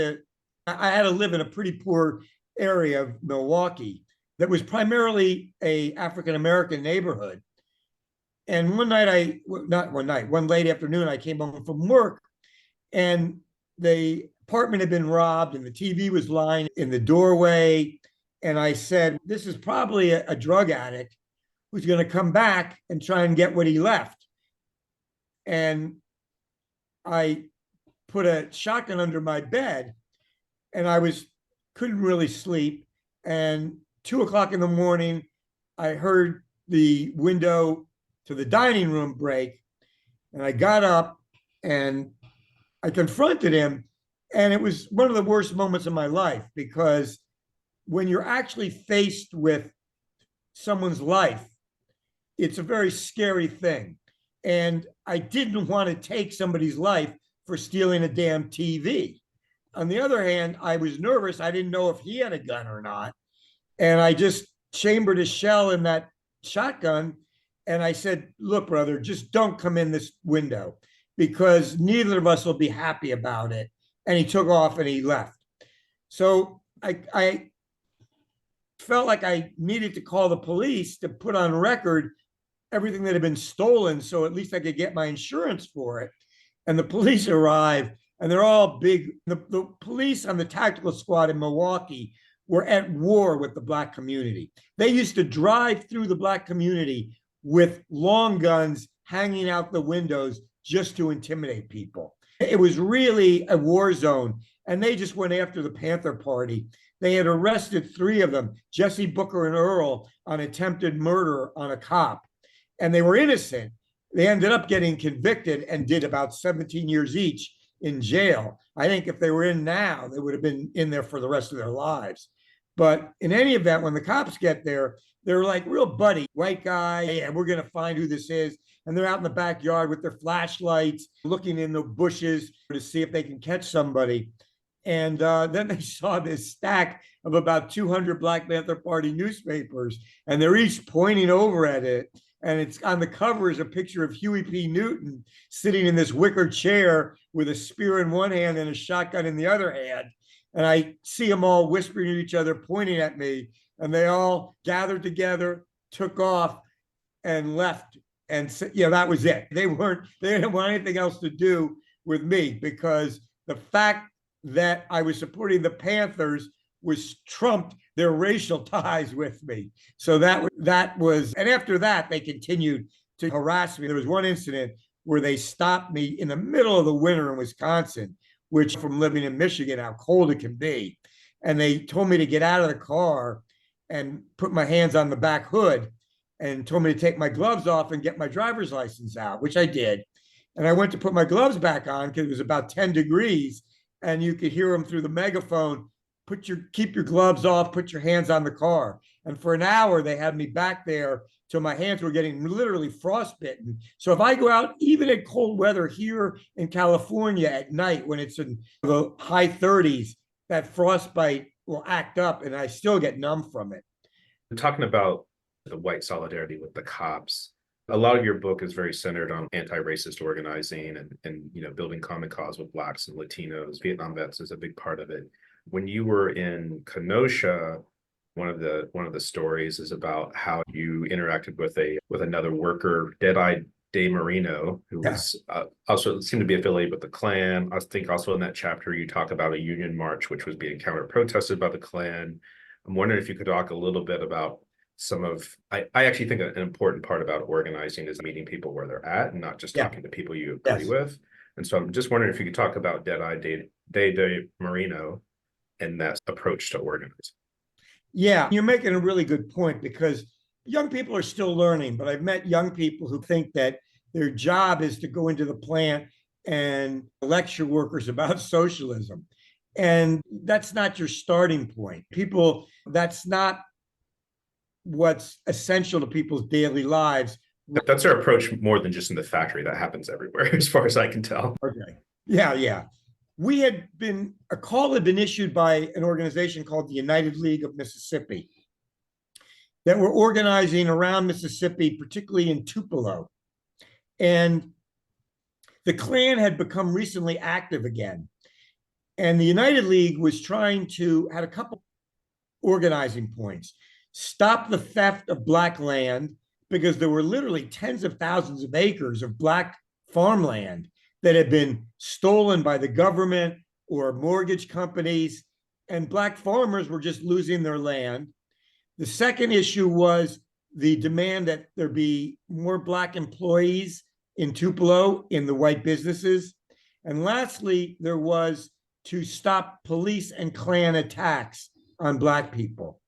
I had to live in a pretty poor area of Milwaukee that was primarily a African-American neighborhood. And one late afternoon, I came home from work and the apartment had been robbed and the TV was lying in the doorway. And I said, this is probably a drug addict who's going to come back and try and get what he left. And I put a shotgun under my bed and couldn't really sleep. And 2 o'clock in the morning, I heard the window to the dining room break. And I got up and I confronted him. And it was one of the worst moments of my life, because when you're actually faced with someone's life, it's a very scary thing. And I didn't want to take somebody's life for stealing a damn TV. On the other hand, I was nervous. I didn't know if he had a gun or not. And I just chambered a shell in that shotgun. And I said, look, brother, just don't come in this window, because neither of us will be happy about it. And he took off and he left. So I felt like I needed to call the police to put on record everything that had been stolen, so at least I could get my insurance for it. And the police arrived, and they're all big. The police on the tactical squad in Milwaukee were at war with the Black community. They used to drive through the Black community with long guns hanging out the windows just to intimidate people. It was really a war zone, and they just went after the Panther Party. They had arrested 3 of them, Jesse, Booker, and Earl, on attempted murder on a cop, and they were innocent. They ended up getting convicted and did about 17 years each in jail. I think if they were in now, they would have been in there for the rest of their lives. But in any event, when the cops get there, they're like real buddy, white guy, and we're going to find who this is. And they're out in the backyard with their flashlights, looking in the bushes to see if they can catch somebody. And then they saw this stack of about 200 Black Panther Party newspapers, and they're each pointing over at it. And it's on the cover is a picture of Huey P. Newton sitting in this wicker chair with a spear in one hand and a shotgun in the other hand. And I see them all whispering to each other, pointing at me, and they all gathered together, took off, and left. And so, that was it. They didn't want anything else to do with me, because the fact that I was supporting the Panthers was trumped their racial ties with me. So that was, and after that, they continued to harass me. There was one incident where they stopped me in the middle of the winter in Wisconsin, which from living in Michigan, how cold it can be. And they told me to get out of the car and put my hands on the back hood, and told me to take my gloves off and get my driver's license out, which I did. And I went to put my gloves back on because it was about 10 degrees, and you could hear them through the megaphone, keep your gloves off, put your hands on the car. And for an hour, they had me back there till my hands were getting literally frostbitten. So if I go out, even in cold weather here in California at night, when it's in the high 30s, that frostbite will act up and I still get numb from it. Talking about the white solidarity with the cops, a lot of your book is very centered on anti-racist organizing and building common cause with Blacks and Latinos. Vietnam vets is a big part of it. When you were in Kenosha, one of the stories is about how you interacted with another worker, Dead-Eyed De Marino, who was also seemed to be affiliated with the Klan. I think also in that chapter you talk about a union march which was being counter-protested by the Klan. I'm wondering if you could talk a little bit about I actually think an important part about organizing is meeting people where they're at and not just talking to people you agree with. And so I'm just wondering if you could talk about Dead-Eyed De Marino and that approach to organizing. Yeah, you're making a really good point, because young people are still learning, but I've met young people who think that their job is to go into the plant and lecture workers about socialism. And that's not your starting point. That's not what's essential to people's daily lives. That's our approach more than just in the factory. That happens everywhere, as far as I can tell. Okay. Yeah. A call had been issued by an organization called the United League of Mississippi that were organizing around Mississippi, particularly in Tupelo. And the Klan had become recently active again. And the United League was had a couple organizing points. Stop the theft of Black land, because there were literally tens of thousands of acres of Black farmland that had been stolen by the government or mortgage companies, and Black farmers were just losing their land. The second issue was the demand that there be more Black employees in Tupelo in the white businesses. And lastly, there was to stop police and Klan attacks on Black people.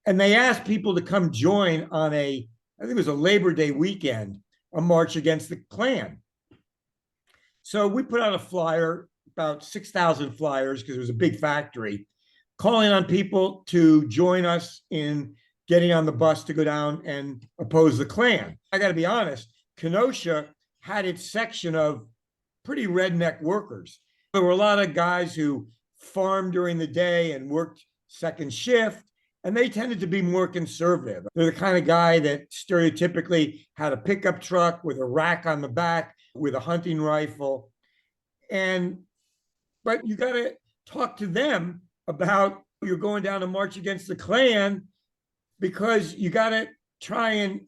And they asked people to come join on I think it was a Labor Day weekend, a march against the Klan. So we put out a flyer, about 6,000 flyers, because it was a big factory, calling on people to join us in getting on the bus to go down and oppose the Klan. I got to be honest, Kenosha had its section of pretty redneck workers. There were a lot of guys who farmed during the day and worked second shift, and they tended to be more conservative. They're the kind of guy that stereotypically had a pickup truck with a rack on the back with a hunting rifle. But you got to talk to them about you're going down to march against the Klan, because you got to try and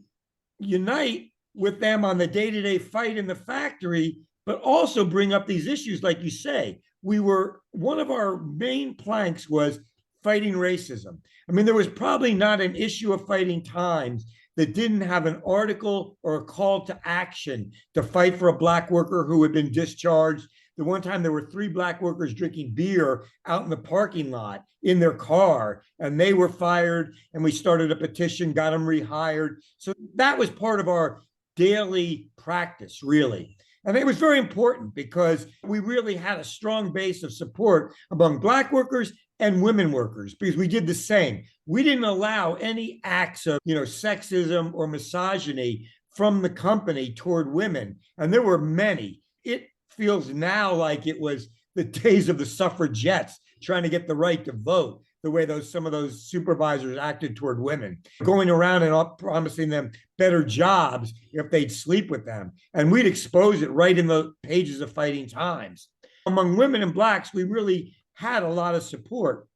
unite with them on the day-to-day fight in the factory, but also bring up these issues like you say. One of our main planks was fighting racism. I mean, there was probably not an issue of Fighting Times that didn't have an article or a call to action to fight for a Black worker who had been discharged. The one time there were 3 Black workers drinking beer out in the parking lot in their car, and they were fired, and we started a petition, got them rehired. So that was part of our daily practice, really. And it was very important because we really had a strong base of support among Black workers and women workers, because we did the same. We didn't allow any acts of, sexism or misogyny from the company toward women. And there were many. It feels now like it was the days of the suffragettes trying to get the right to vote, the way some of those supervisors acted toward women, going around and promising them better jobs if they'd sleep with them. And we'd expose it right in the pages of Fighting Times. Among women and Blacks, we really had a lot of support.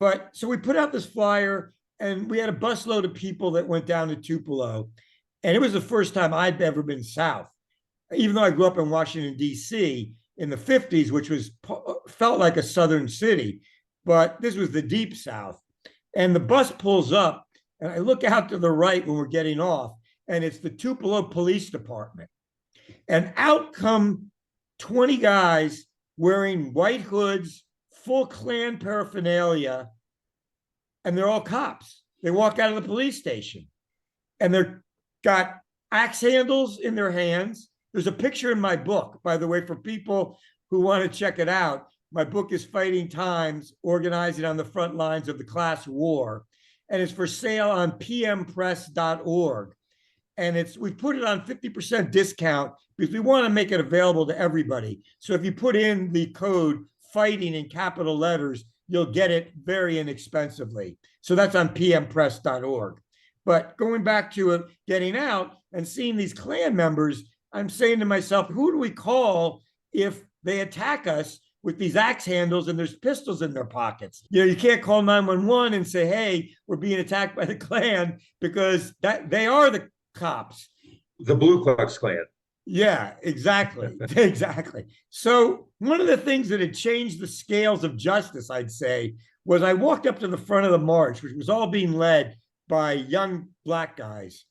But so we put out this flyer, and we had a busload of people that went down to Tupelo. And it was the first time I'd ever been south. Even though I grew up in Washington, D.C. in the 50s, which felt like a southern city, but this was the deep South. And the bus pulls up, and I look out to the right when we're getting off, and it's the Tupelo Police Department. And out come 20 guys wearing white hoods, full Klan paraphernalia, and they're all cops. They walk out of the police station, and they're got axe handles in their hands. There's a picture in my book, by the way, for people who want to check it out. My book is Fighting Times, Organizing on the Front Lines of the Class War, and it's for sale on pmpress.org. And we put it on 50% discount because we want to make it available to everybody. So if you put in the code fighting in capital letters, you'll get it very inexpensively. So that's on pmpress.org. But going back to getting out and seeing these Klan members, I'm saying to myself, who do we call if they attack us with these axe handles and there's pistols in their pockets? You can't call 911 and say, hey, we're being attacked by the Klan, because they are the cops. The Ku Klux Klan. Yeah, exactly. Exactly. So one of the things that had changed the scales of justice, I'd say, was I walked up to the front of the march, which was all being led by young Black guys.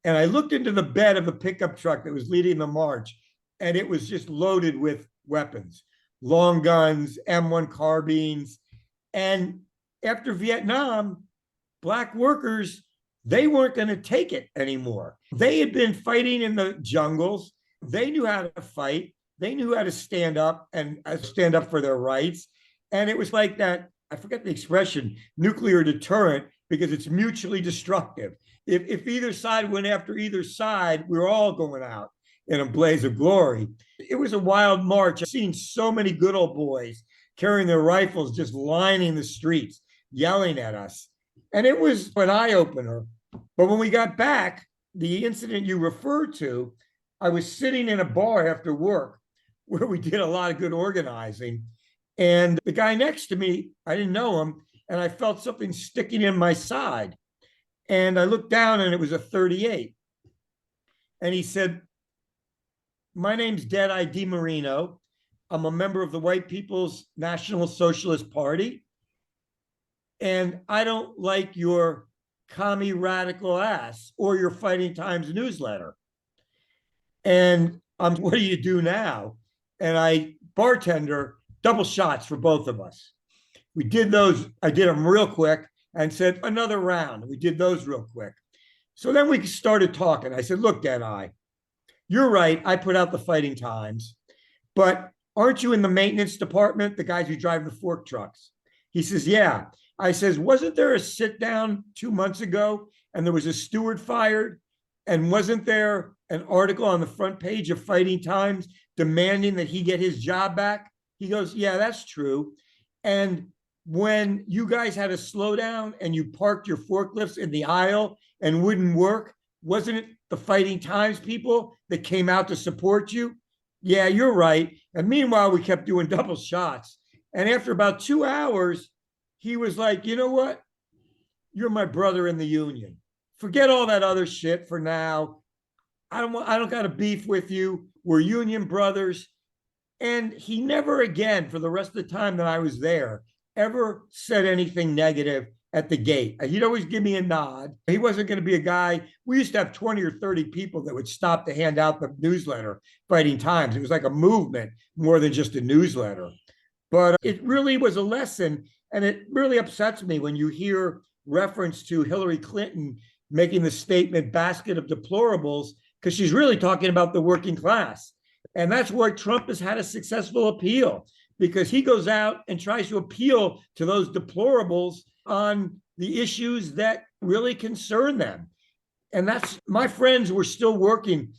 And I looked into the bed of the pickup truck that was leading the march, and it was just loaded with weapons, long guns, M1 carbines. And after Vietnam, Black workers, they weren't going to take it anymore. They had been fighting in the jungles. They knew how to fight. They knew how to stand up and stand up for their rights. And it was like that, I forget the expression, nuclear deterrent, because it's mutually destructive. If either side went after either side, we were all going out in a blaze of glory. It was a wild march. I've seen so many good old boys carrying their rifles, just lining the streets, yelling at us. And it was an eye-opener. But when we got back, the incident you referred to, I was sitting in a bar after work where we did a lot of good organizing. And the guy next to me, I didn't know him, and I felt something sticking in my side. And I looked down, and it was a 38. And he said, my name's Deadeye DiMarino. I'm a member of the White People's National Socialist Party. And I don't like your commie radical ass or your Fighting Times newsletter. And what do you do now? And I bartender double shots for both of us. We did those. I did them real quick and said, another round. We did those real quick. So then we started talking. I said, look, Deadeye, you're right. I put out the Fighting Times, but aren't you in the maintenance department, the guys who drive the fork trucks? He says, yeah. I says, wasn't there a sit down 2 months ago and there was a steward fired? And wasn't there an article on the front page of Fighting Times demanding that he get his job back? He goes, yeah, that's true. And when you guys had a slowdown and you parked your forklifts in the aisle and wouldn't work, wasn't it the Fighting Times people that came out to support you? Yeah, you're right. And meanwhile, we kept doing double shots. And after about 2 hours, he was like, you know what? You're my brother in the union. Forget all that other shit for now. I don't got a beef with you. We're union brothers. And he never again, for the rest of the time that I was there, ever said anything negative at the gate. He'd always give me a nod. He wasn't going to be a guy. We used to have 20 or 30 people that would stop to hand out the newsletter, Fighting Times. It was like a movement more than just a newsletter. But it really was a lesson. And it really upsets me when you hear reference to Hillary Clinton making the statement basket of deplorables, because she's really talking about the working class. And that's why Trump has had a successful appeal, because he goes out and tries to appeal to those deplorables on the issues that really concern them. And that's, my friends were still working.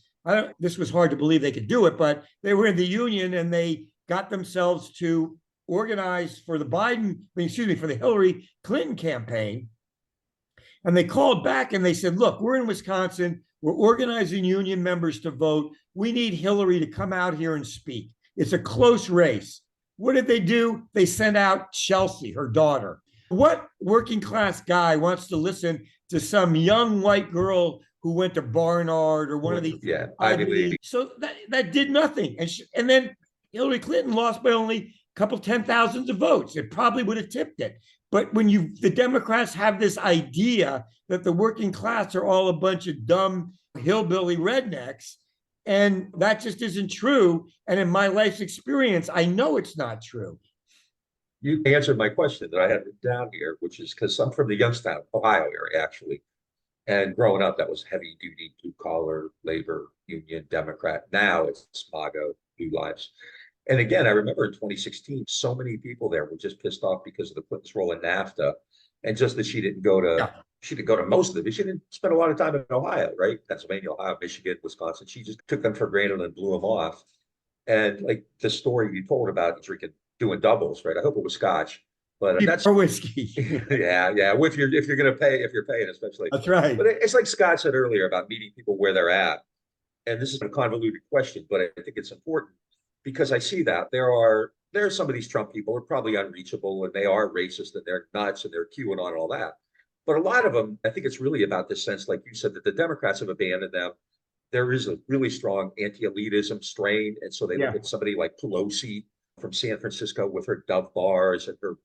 This was hard to believe they could do it, but they were in the union and they got themselves to organized for the for the Hillary Clinton campaign. And they called back and they said, look, we're in Wisconsin. We're organizing union members to vote. We need Hillary to come out here and speak. It's a close race. What did they do? They sent out Chelsea, her daughter. What working class guy wants to listen to some young white girl who went to Barnard or one of these? Yeah, Ivy League. So that did nothing. And then Hillary Clinton lost by only a couple 10,000 of votes. It probably would have tipped it. But when the Democrats have this idea that the working class are all a bunch of dumb hillbilly rednecks, and that just isn't true. And in my life's experience, I know it's not true. You answered my question that I had written down here, which is because I'm from the Youngstown, Ohio area, actually. And growing up, that was heavy duty, blue collar, labor, union, Democrat. Now it's MAGA, Blue Lives. And again, I remember in 2016, so many people there were just pissed off because of the Clintons' role in NAFTA, and just that she didn't go to most of them. She didn't spend a lot of time in Ohio, right? Pennsylvania, Ohio, Michigan, Wisconsin. She just took them for granted and blew them off. And like the story you told about doing doubles, right? I hope it was scotch, but that's whiskey. yeah. If you're paying, especially. That's right. But it's like Scott said earlier about meeting people where they're at. And this is a convoluted question, but I think it's important. Because I see that there are some of these Trump people are probably unreachable and they are racist and they're nuts and they're QAnon and all that. But a lot of them, I think it's really about this sense, like you said, that the Democrats have abandoned them. There is a really strong anti-elitism strain. And so they look at somebody like Pelosi from San Francisco with her Dove bars and her $1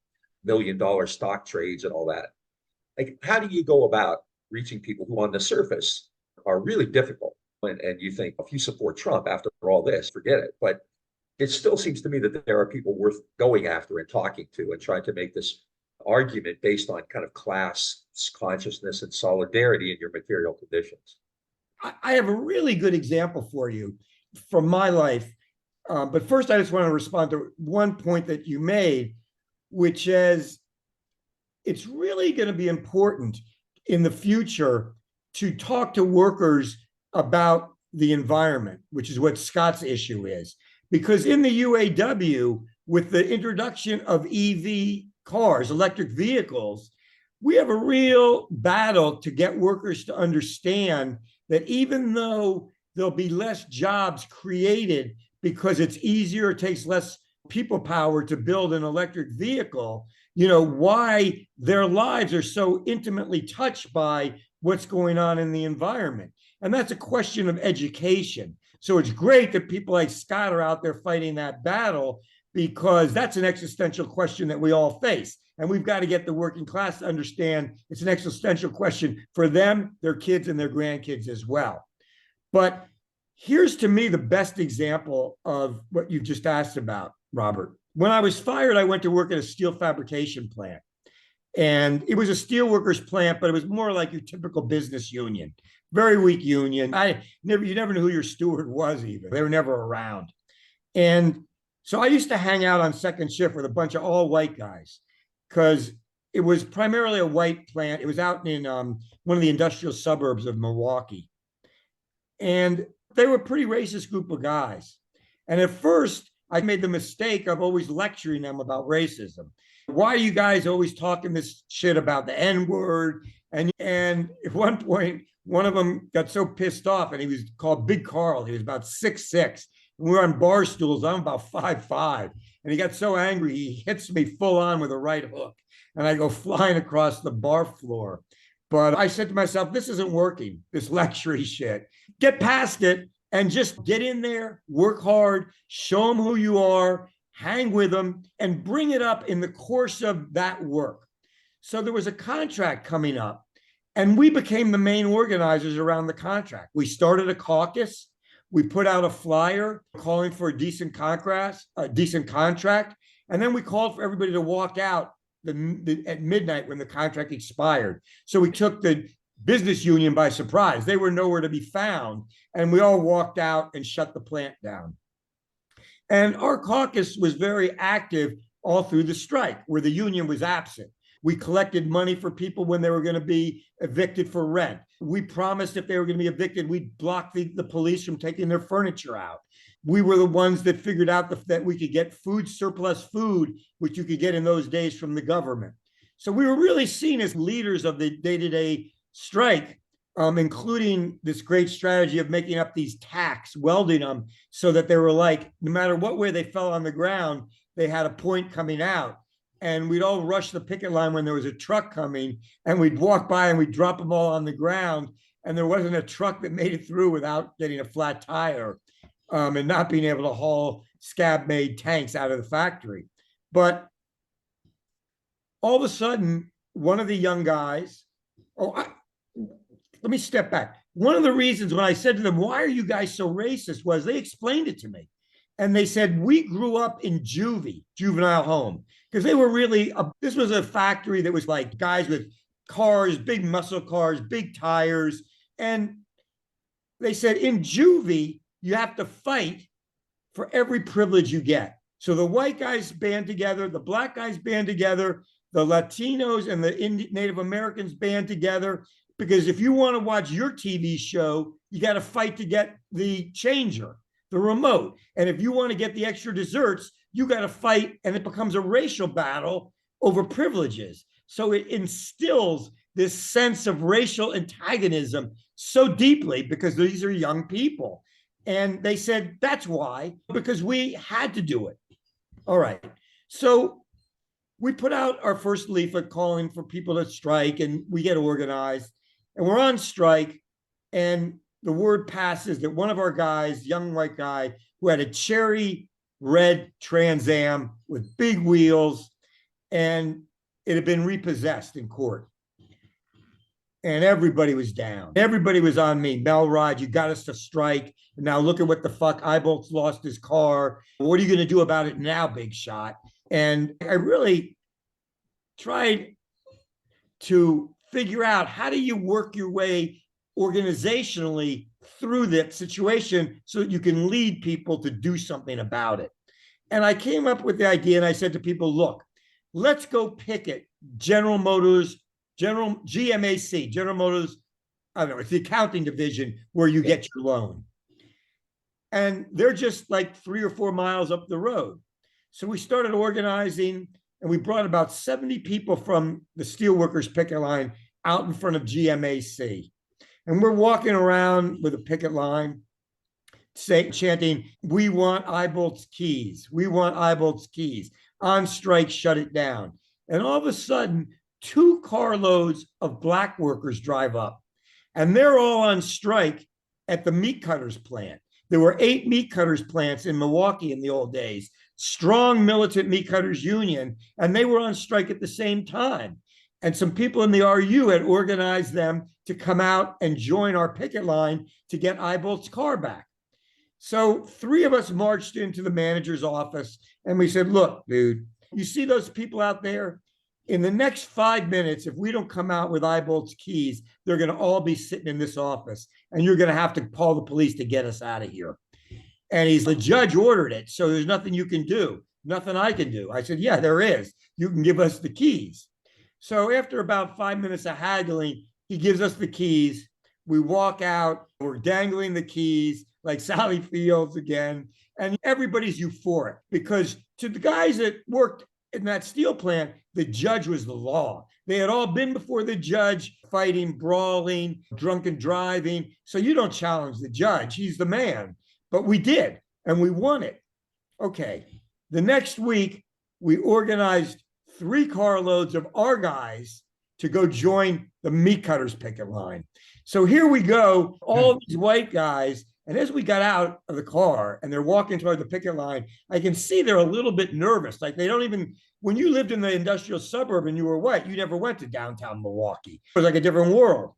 million stock trades and all that. Like, how do you go about reaching people who on the surface are really difficult? And you think, if you support Trump after all this, forget it. But it still seems to me that there are people worth going after and talking to and trying to make this argument based on kind of class consciousness and solidarity in your material conditions. I have a really good example for you from my life. But first, I just want to respond to one point that you made, which is it's really going to be important in the future to talk to workers about the environment, which is what Scott's issue is. Because in the UAW, with the introduction of EV cars, electric vehicles, we have a real battle to get workers to understand that even though there'll be less jobs created because it's easier, it takes less people power to build an electric vehicle, why their lives are so intimately touched by what's going on in the environment. And that's a question of education. So it's great that people like Scott are out there fighting that battle, because that's an existential question that we all face. And we've got to get the working class to understand it's an existential question for them, their kids, and their grandkids as well. But here's, to me, the best example of what you just asked about, Robert. When I was fired, I went to work at a steel fabrication plant. And it was a steelworkers plant, but it was more like your typical business union. Very weak union. You never knew who your steward was even. They were never around. And so I used to hang out on second shift with a bunch of all white guys, because it was primarily a white plant. It was out in one of the industrial suburbs of Milwaukee. And they were a pretty racist group of guys. And at first, I made the mistake of always lecturing them about racism. Why are you guys always talking this shit about the N-word? And at one point, one of them got so pissed off, and he was called Big Carl. He was about 6'6". We were on bar stools. I'm about 5'5". And he got so angry, he hits me full on with a right hook. And I go flying across the bar floor. But I said to myself, this isn't working, this lecturing shit. Get past it and just get in there, work hard, show them who you are, hang with them, and bring it up in the course of that work. So there was a contract coming up, and we became the main organizers around the contract. We started a caucus. We put out a flyer calling for a decent contract, and then we called for everybody to walk out at midnight when the contract expired. So we took the business union by surprise. They were nowhere to be found, and we all walked out and shut the plant down. And our caucus was very active all through the strike, where the union was absent. We collected money for people when they were going to be evicted for rent. We promised if they were going to be evicted, we'd block the police from taking their furniture out. we were the ones that figured out that we could get food, surplus food, which you could get in those days from the government. So we were really seen as leaders of the day-to-day strike, including this great strategy of making up these tacks, welding them so that they were like, no matter what way they fell on the ground, they had a point coming out. And we'd all rush the picket line when there was a truck coming, and we'd walk by and we'd drop them all on the ground. And there wasn't a truck that made it through without getting a flat tire, and not being able to haul scab-made tanks out of the factory. But all of a sudden, one of the young guys, let me step back. One of the reasons when I said to them, why are you guys so racist, was they explained it to me. And they said, we grew up in juvenile home, because they were really, this was a factory that was like guys with cars, big muscle cars, big tires. And they said, in juvie, you have to fight for every privilege you get. So the white guys band together, the black guys band together, the Latinos and the Native Americans band together, because if you want to watch your TV show, you got to fight to get the changer, the remote. And if you want to get the extra desserts, you got to fight, and it becomes a racial battle over privileges. So it instills this sense of racial antagonism so deeply, because these are young people. And they said, that's why, because we had to do it. All right. So we put out our first leaflet calling for people to strike, and we get organized, and we're on strike. And the word passes that one of our guys, young white guy, who had a cherry red Trans Am with big wheels, and it had been repossessed in court. And everybody was down. Everybody was on me. Melrod, you got us to strike. And now look at what the fuck. Eyebolt's lost his car. What are you going to do about it now, big shot? And I really tried to figure out, how do you work your way organizationally through that situation so that you can lead people to do something about it. And I came up with the idea, and I said to people, look, let's go picket General Motors, GMAC, General Motors, I don't know, it's the accounting division where you get your loan. And they're just like 3 or 4 miles up the road. So we started organizing, and we brought about 70 people from the steelworkers picket line out in front of GMAC. And we're walking around with a picket line, chanting, we want Eyebolt's keys. We want Eyebolt's keys. On strike, shut it down. And all of a sudden, 2 carloads of black workers drive up, and they're all on strike at the meat cutters plant. There were 8 meat cutters plants in Milwaukee in the old days, strong militant meat cutters union, and they were on strike at the same time. And some people in the RU had organized them to come out and join our picket line to get Eyebolt's car back. So 3 of us marched into the manager's office, and we said, look, dude, you see those people out there? In the next 5 minutes, if we don't come out with Eyebolt's keys, they're going to all be sitting in this office, and you're going to have to call the police to get us out of here. And the judge ordered it, so there's nothing you can do, nothing I can do. I said, yeah, there is. You can give us the keys. So after about 5 minutes of haggling, he gives us the keys. We walk out, we're dangling the keys like Sally Fields again, and everybody's euphoric, because to the guys that worked in that steel plant, the judge was the law. They had all been before the judge, fighting, brawling, drunken driving. So you don't challenge the judge. He's the man. But we did, and we won it. Okay. The next week, we organized 3 carloads of our guys to go join the meat cutters picket line. So here we go, all these white guys. And as we got out of the car and they're walking toward the picket line, I can see they're a little bit nervous. Like they don't even, when you lived in the industrial suburb and you were white, you never went to downtown Milwaukee. It was like a different world.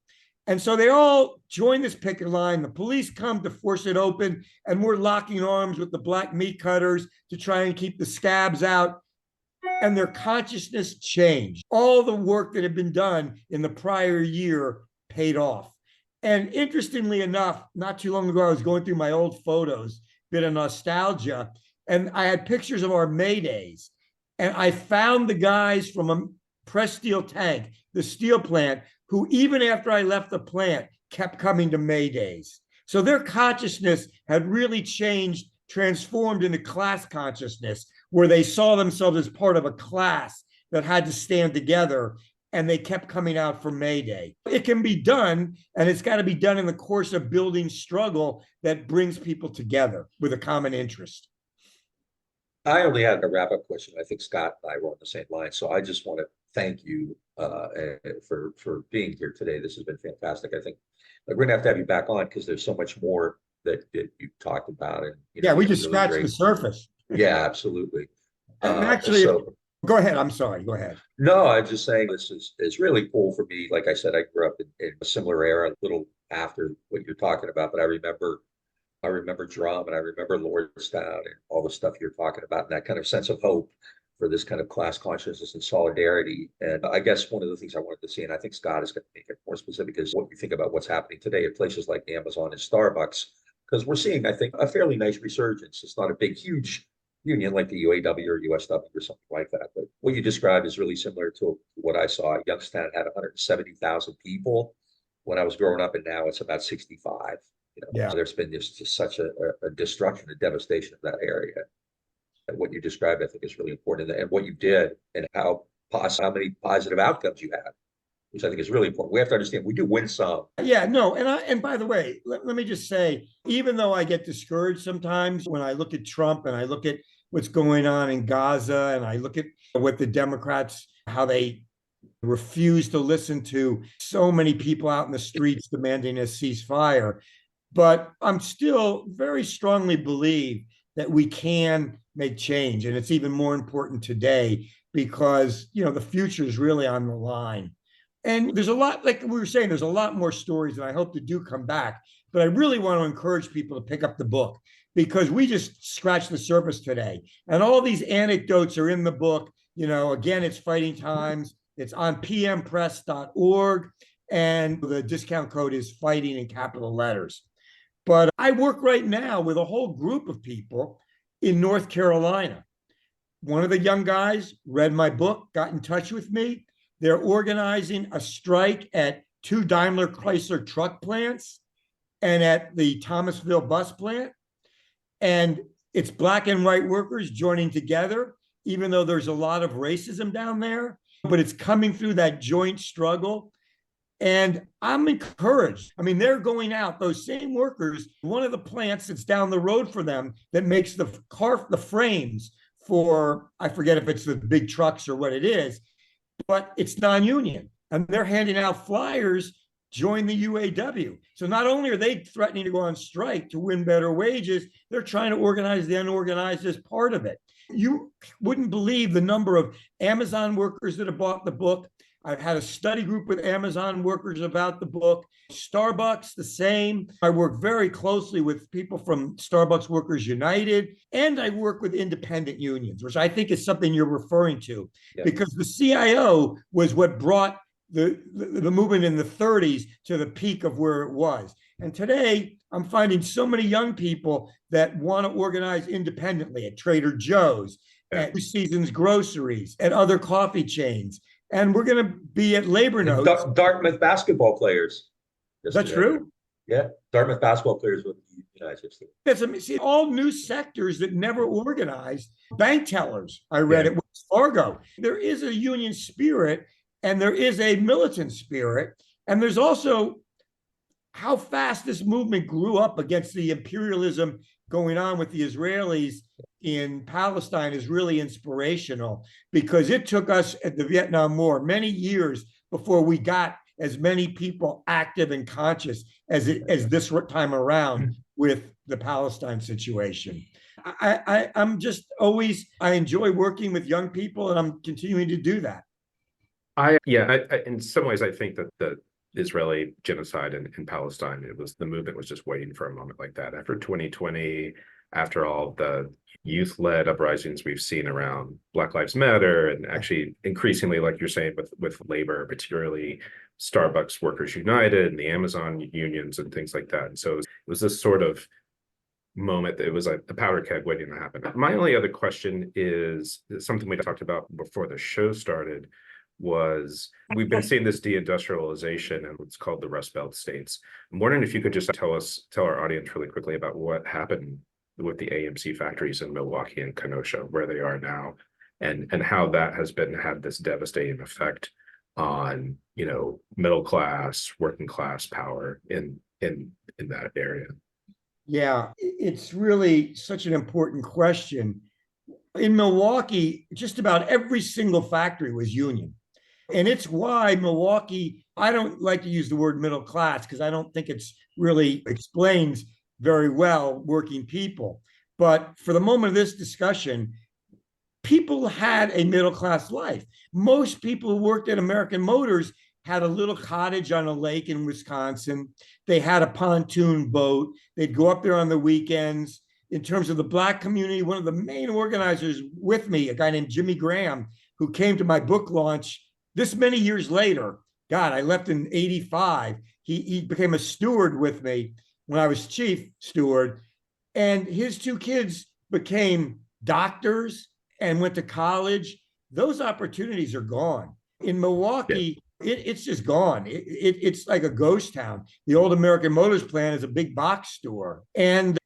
And so they all join this picket line. The police come to force it open, and we're locking arms with the black meat cutters to try and keep the scabs out. And their consciousness changed. All the work that had been done in the prior year paid off. And interestingly enough, not too long ago, I was going through my old photos, bit of nostalgia, and I had pictures of our May Days. And I found the guys from a pressed steel tank, the steel plant, who even after I left the plant, kept coming to May Days. So their consciousness had really changed transformed into class consciousness, where they saw themselves as part of a class that had to stand together, and they kept coming out for May Day. It can be done, and it's got to be done in the course of building struggle that brings people together with a common interest. I only had a wrap-up question. I think Scott and I were on the same line, so I just want to thank you for being here today. This has been fantastic. I think we're going to have you back on because there's so much more that you talked about, and yeah, we just really scratched great. the surface. Yeah, absolutely. And actually, go ahead. I'm sorry. Go ahead. No, I'm just saying this is really cool for me. Like I said, I grew up in a similar era, a little after what you're talking about, but I remember drum and I remember Lordstown and all the stuff you're talking about and that kind of sense of hope for this kind of class consciousness and solidarity. And I guess one of the things I wanted to see, and I think Scott is going to make it more specific, is what you think about what's happening today at places like Amazon and Starbucks, because we're seeing, I think, a fairly nice resurgence. It's not a big, huge union like the UAW or USW or something like that. But what you described is really similar to what I saw. Youngstown had 170,000 people when I was growing up, and now it's about 65. Yeah. There's been just such a destruction, a devastation of that area. And what you described, I think, is really important. And what you did and how many positive outcomes you had, which I think is really important. We have to understand we do win some. Yeah, no, and by the way, let me just say, even though I get discouraged sometimes when I look at Trump and I look at what's going on in Gaza and I look at what the Democrats, how they refuse to listen to so many people out in the streets demanding a ceasefire. But I'm still very strongly believe that we can make change. And it's even more important today because, the future is really on the line. And there's a lot, like we were saying, there's a lot more stories that I hope to do come back. But I really want to encourage people to pick up the book because we just scratched the surface today. And all these anecdotes are in the book. Again, it's Fighting Times. It's on pmpress.org. And the discount code is fighting in capital letters. But I work right now with a whole group of people in North Carolina. One of the young guys read my book, got in touch with me. They're organizing a strike at 2 Daimler Chrysler truck plants and at the Thomasville bus plant. And it's black and white workers joining together, even though there's a lot of racism down there, but it's coming through that joint struggle. And I'm encouraged. I mean, they're going out, those same workers, one of the plants that's down the road for them that makes the frames for, I forget if it's the big trucks or what it is, but it's non-union. And they're handing out flyers, join the UAW. So not only are they threatening to go on strike to win better wages, they're trying to organize the unorganized as part of it. You wouldn't believe the number of Amazon workers that have bought the book. I've had a study group with Amazon workers about the book. Starbucks, the same. I work very closely with people from Starbucks Workers United, and I work with independent unions, which I think is something you're referring to, because the CIO was what brought the movement in the 30s to the peak of where it was. And today, I'm finding so many young people that want to organize independently at Trader Joe's, at Two Seasons Groceries, at other coffee chains. And we're going to be at Labor Notes. Dartmouth basketball players. Is that true? Yeah, Dartmouth basketball players would be unionized yesterday. That's see, all new sectors that never organized. Bank tellers, I read at Wells Fargo. There is a union spirit and there is a militant spirit. And there's also how fast this movement grew up against the imperialism going on with the Israelis in Palestine is really inspirational because it took us at the Vietnam War many years before we got as many people active and conscious as this time around with the Palestine situation. I'm just always, I enjoy working with young people and I'm continuing to do that. I in some ways, I think that the Israeli genocide in Palestine, the movement was just waiting for a moment like that. After 2020, after all the youth-led uprisings we've seen around Black Lives Matter, and actually increasingly, like you're saying, with labor, particularly Starbucks Workers United and the Amazon unions and things like that. And so it was this sort of moment that it was like a powder keg waiting to happen. My only other question is something we talked about before the show started, was we've been seeing this deindustrialization and what's called the Rust Belt states. I'm wondering if you could just tell our audience really quickly about what happened the AMC factories in Milwaukee and Kenosha, where they are now, and how that has had this devastating effect on, middle class, working class power in that area. Yeah, it's really such an important question. In Milwaukee, just about every single factory was union. And it's why Milwaukee, I don't like to use the word middle class because I don't think it's really explains very well working people. But for the moment of this discussion, people had a middle class life. Most people who worked at American Motors had a little cottage on a lake in Wisconsin. They had a pontoon boat. They'd go up there on the weekends. In terms of the Black community, one of the main organizers with me, a guy named Jimmy Graham, who came to my book launch this many years later. God, I left in 85. He became a steward with me when I was chief steward. And his two kids became doctors and went to college. Those opportunities are gone. In Milwaukee, it's just gone. It's like a ghost town. The old American Motors plant is a big box store. And,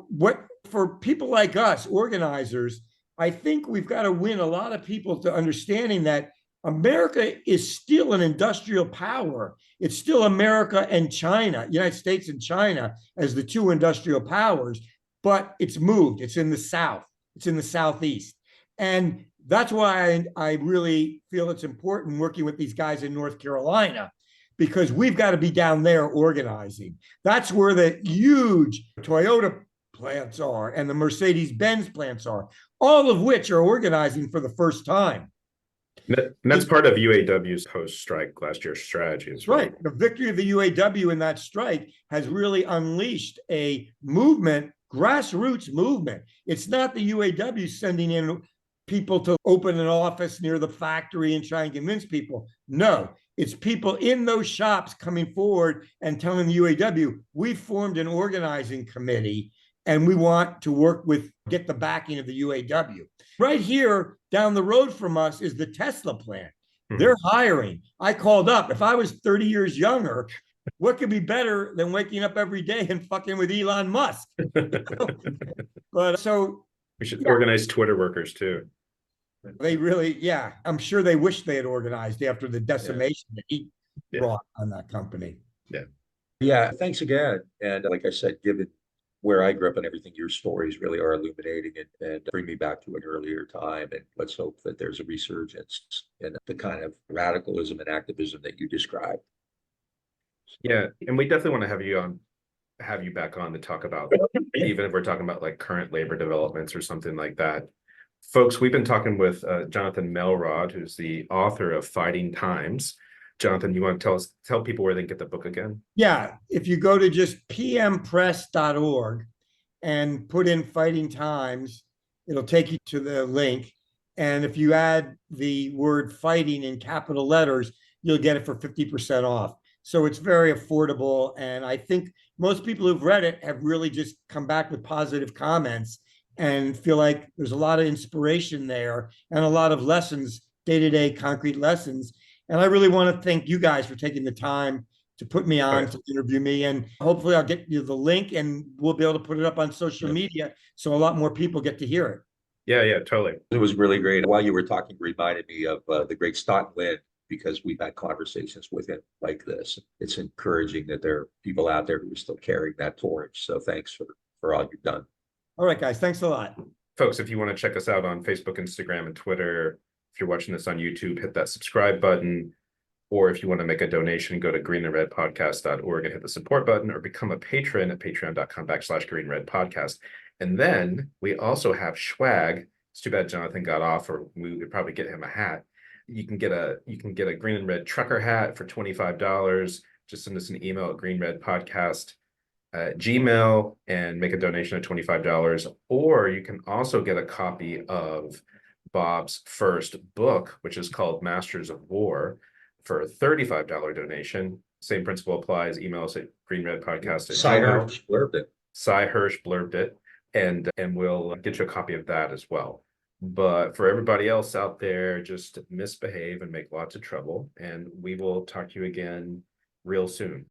what for people like us, organizers, I think we've got to win a lot of people to understanding that America is still an industrial power. It's still America and China, United States and China as the two industrial powers, but it's moved. It's in the South. It's in the Southeast. And that's why I really feel it's important working with these guys in North Carolina, because we've got to be down there organizing. That's where the huge Toyota plants are and the Mercedes-Benz plants are, all of which are organizing for the first time. And that's part of UAW's post-strike last year's strategy as well. Right. The victory of the UAW in that strike has really unleashed a movement, grassroots movement. It's not the UAW sending in people to open an office near the factory and try and convince people. No, it's people in those shops coming forward and telling the UAW, we formed an organizing committee and we want to get the backing of the UAW. Right here down the road from us is the Tesla plant. They're hiring. I called up. If I was 30 years younger, what could be better than waking up every day and fucking with Elon Musk? But so we should organize Twitter workers too. They really, I'm sure they wish they had organized after the decimation that he brought on that company. Yeah, thanks again. And like I said, given where I grew up and everything, your stories really are illuminating and bring me back to an earlier time. And let's hope that there's a resurgence in the kind of radicalism and activism that you described. Yeah, and we definitely want to have you back on to talk about, even if we're talking about like current labor developments or something like that. Folks, we've been talking with Jonathan Melrod, who's the author of Fighting Times. Jonathan, you want to tell people where they can get the book again? Yeah, if you go to just pmpress.org and put in Fighting Times, it'll take you to the link. And if you add the word fighting in capital letters, you'll get it for 50% off. So it's very affordable. And I think most people who've read it have really just come back with positive comments and feel like there's a lot of inspiration there and a lot of lessons, day-to-day concrete lessons. And I really want to thank you guys for taking the time to put me on to interview me. And hopefully I'll get you the link and we'll be able to put it up on social media so a lot more people get to hear it. Yeah, totally. It was really great. While you were talking, reminded me of the great Staunton Lynn, because we've had conversations with him like this. It's encouraging that there are people out there who are still carrying that torch. So thanks for all you've done. All right, guys. Thanks a lot. Folks, if you want to check us out on Facebook, Instagram, and Twitter, if you're watching this on YouTube, hit that subscribe button. Or if you want to make a donation, go to greenandredpodcast.org and hit the support button, or become a patron at patreon.com/greenredpodcast. And then we also have swag. It's too bad Jonathan got off, or we would probably get him a hat. You can get a Green and Red trucker hat for $25. Just send us an email at greenredpodcast at Gmail and make a donation of $25. Or you can also get a copy of Bob's first book, which is called Masters of War, for a $35 donation. Same principle applies. Email us at greenredpodcast@gmail.com. Cy Hirsch blurbed it, and we'll get you a copy of that as well. But for everybody else out there, just misbehave and make lots of trouble, and we will talk to you again real soon.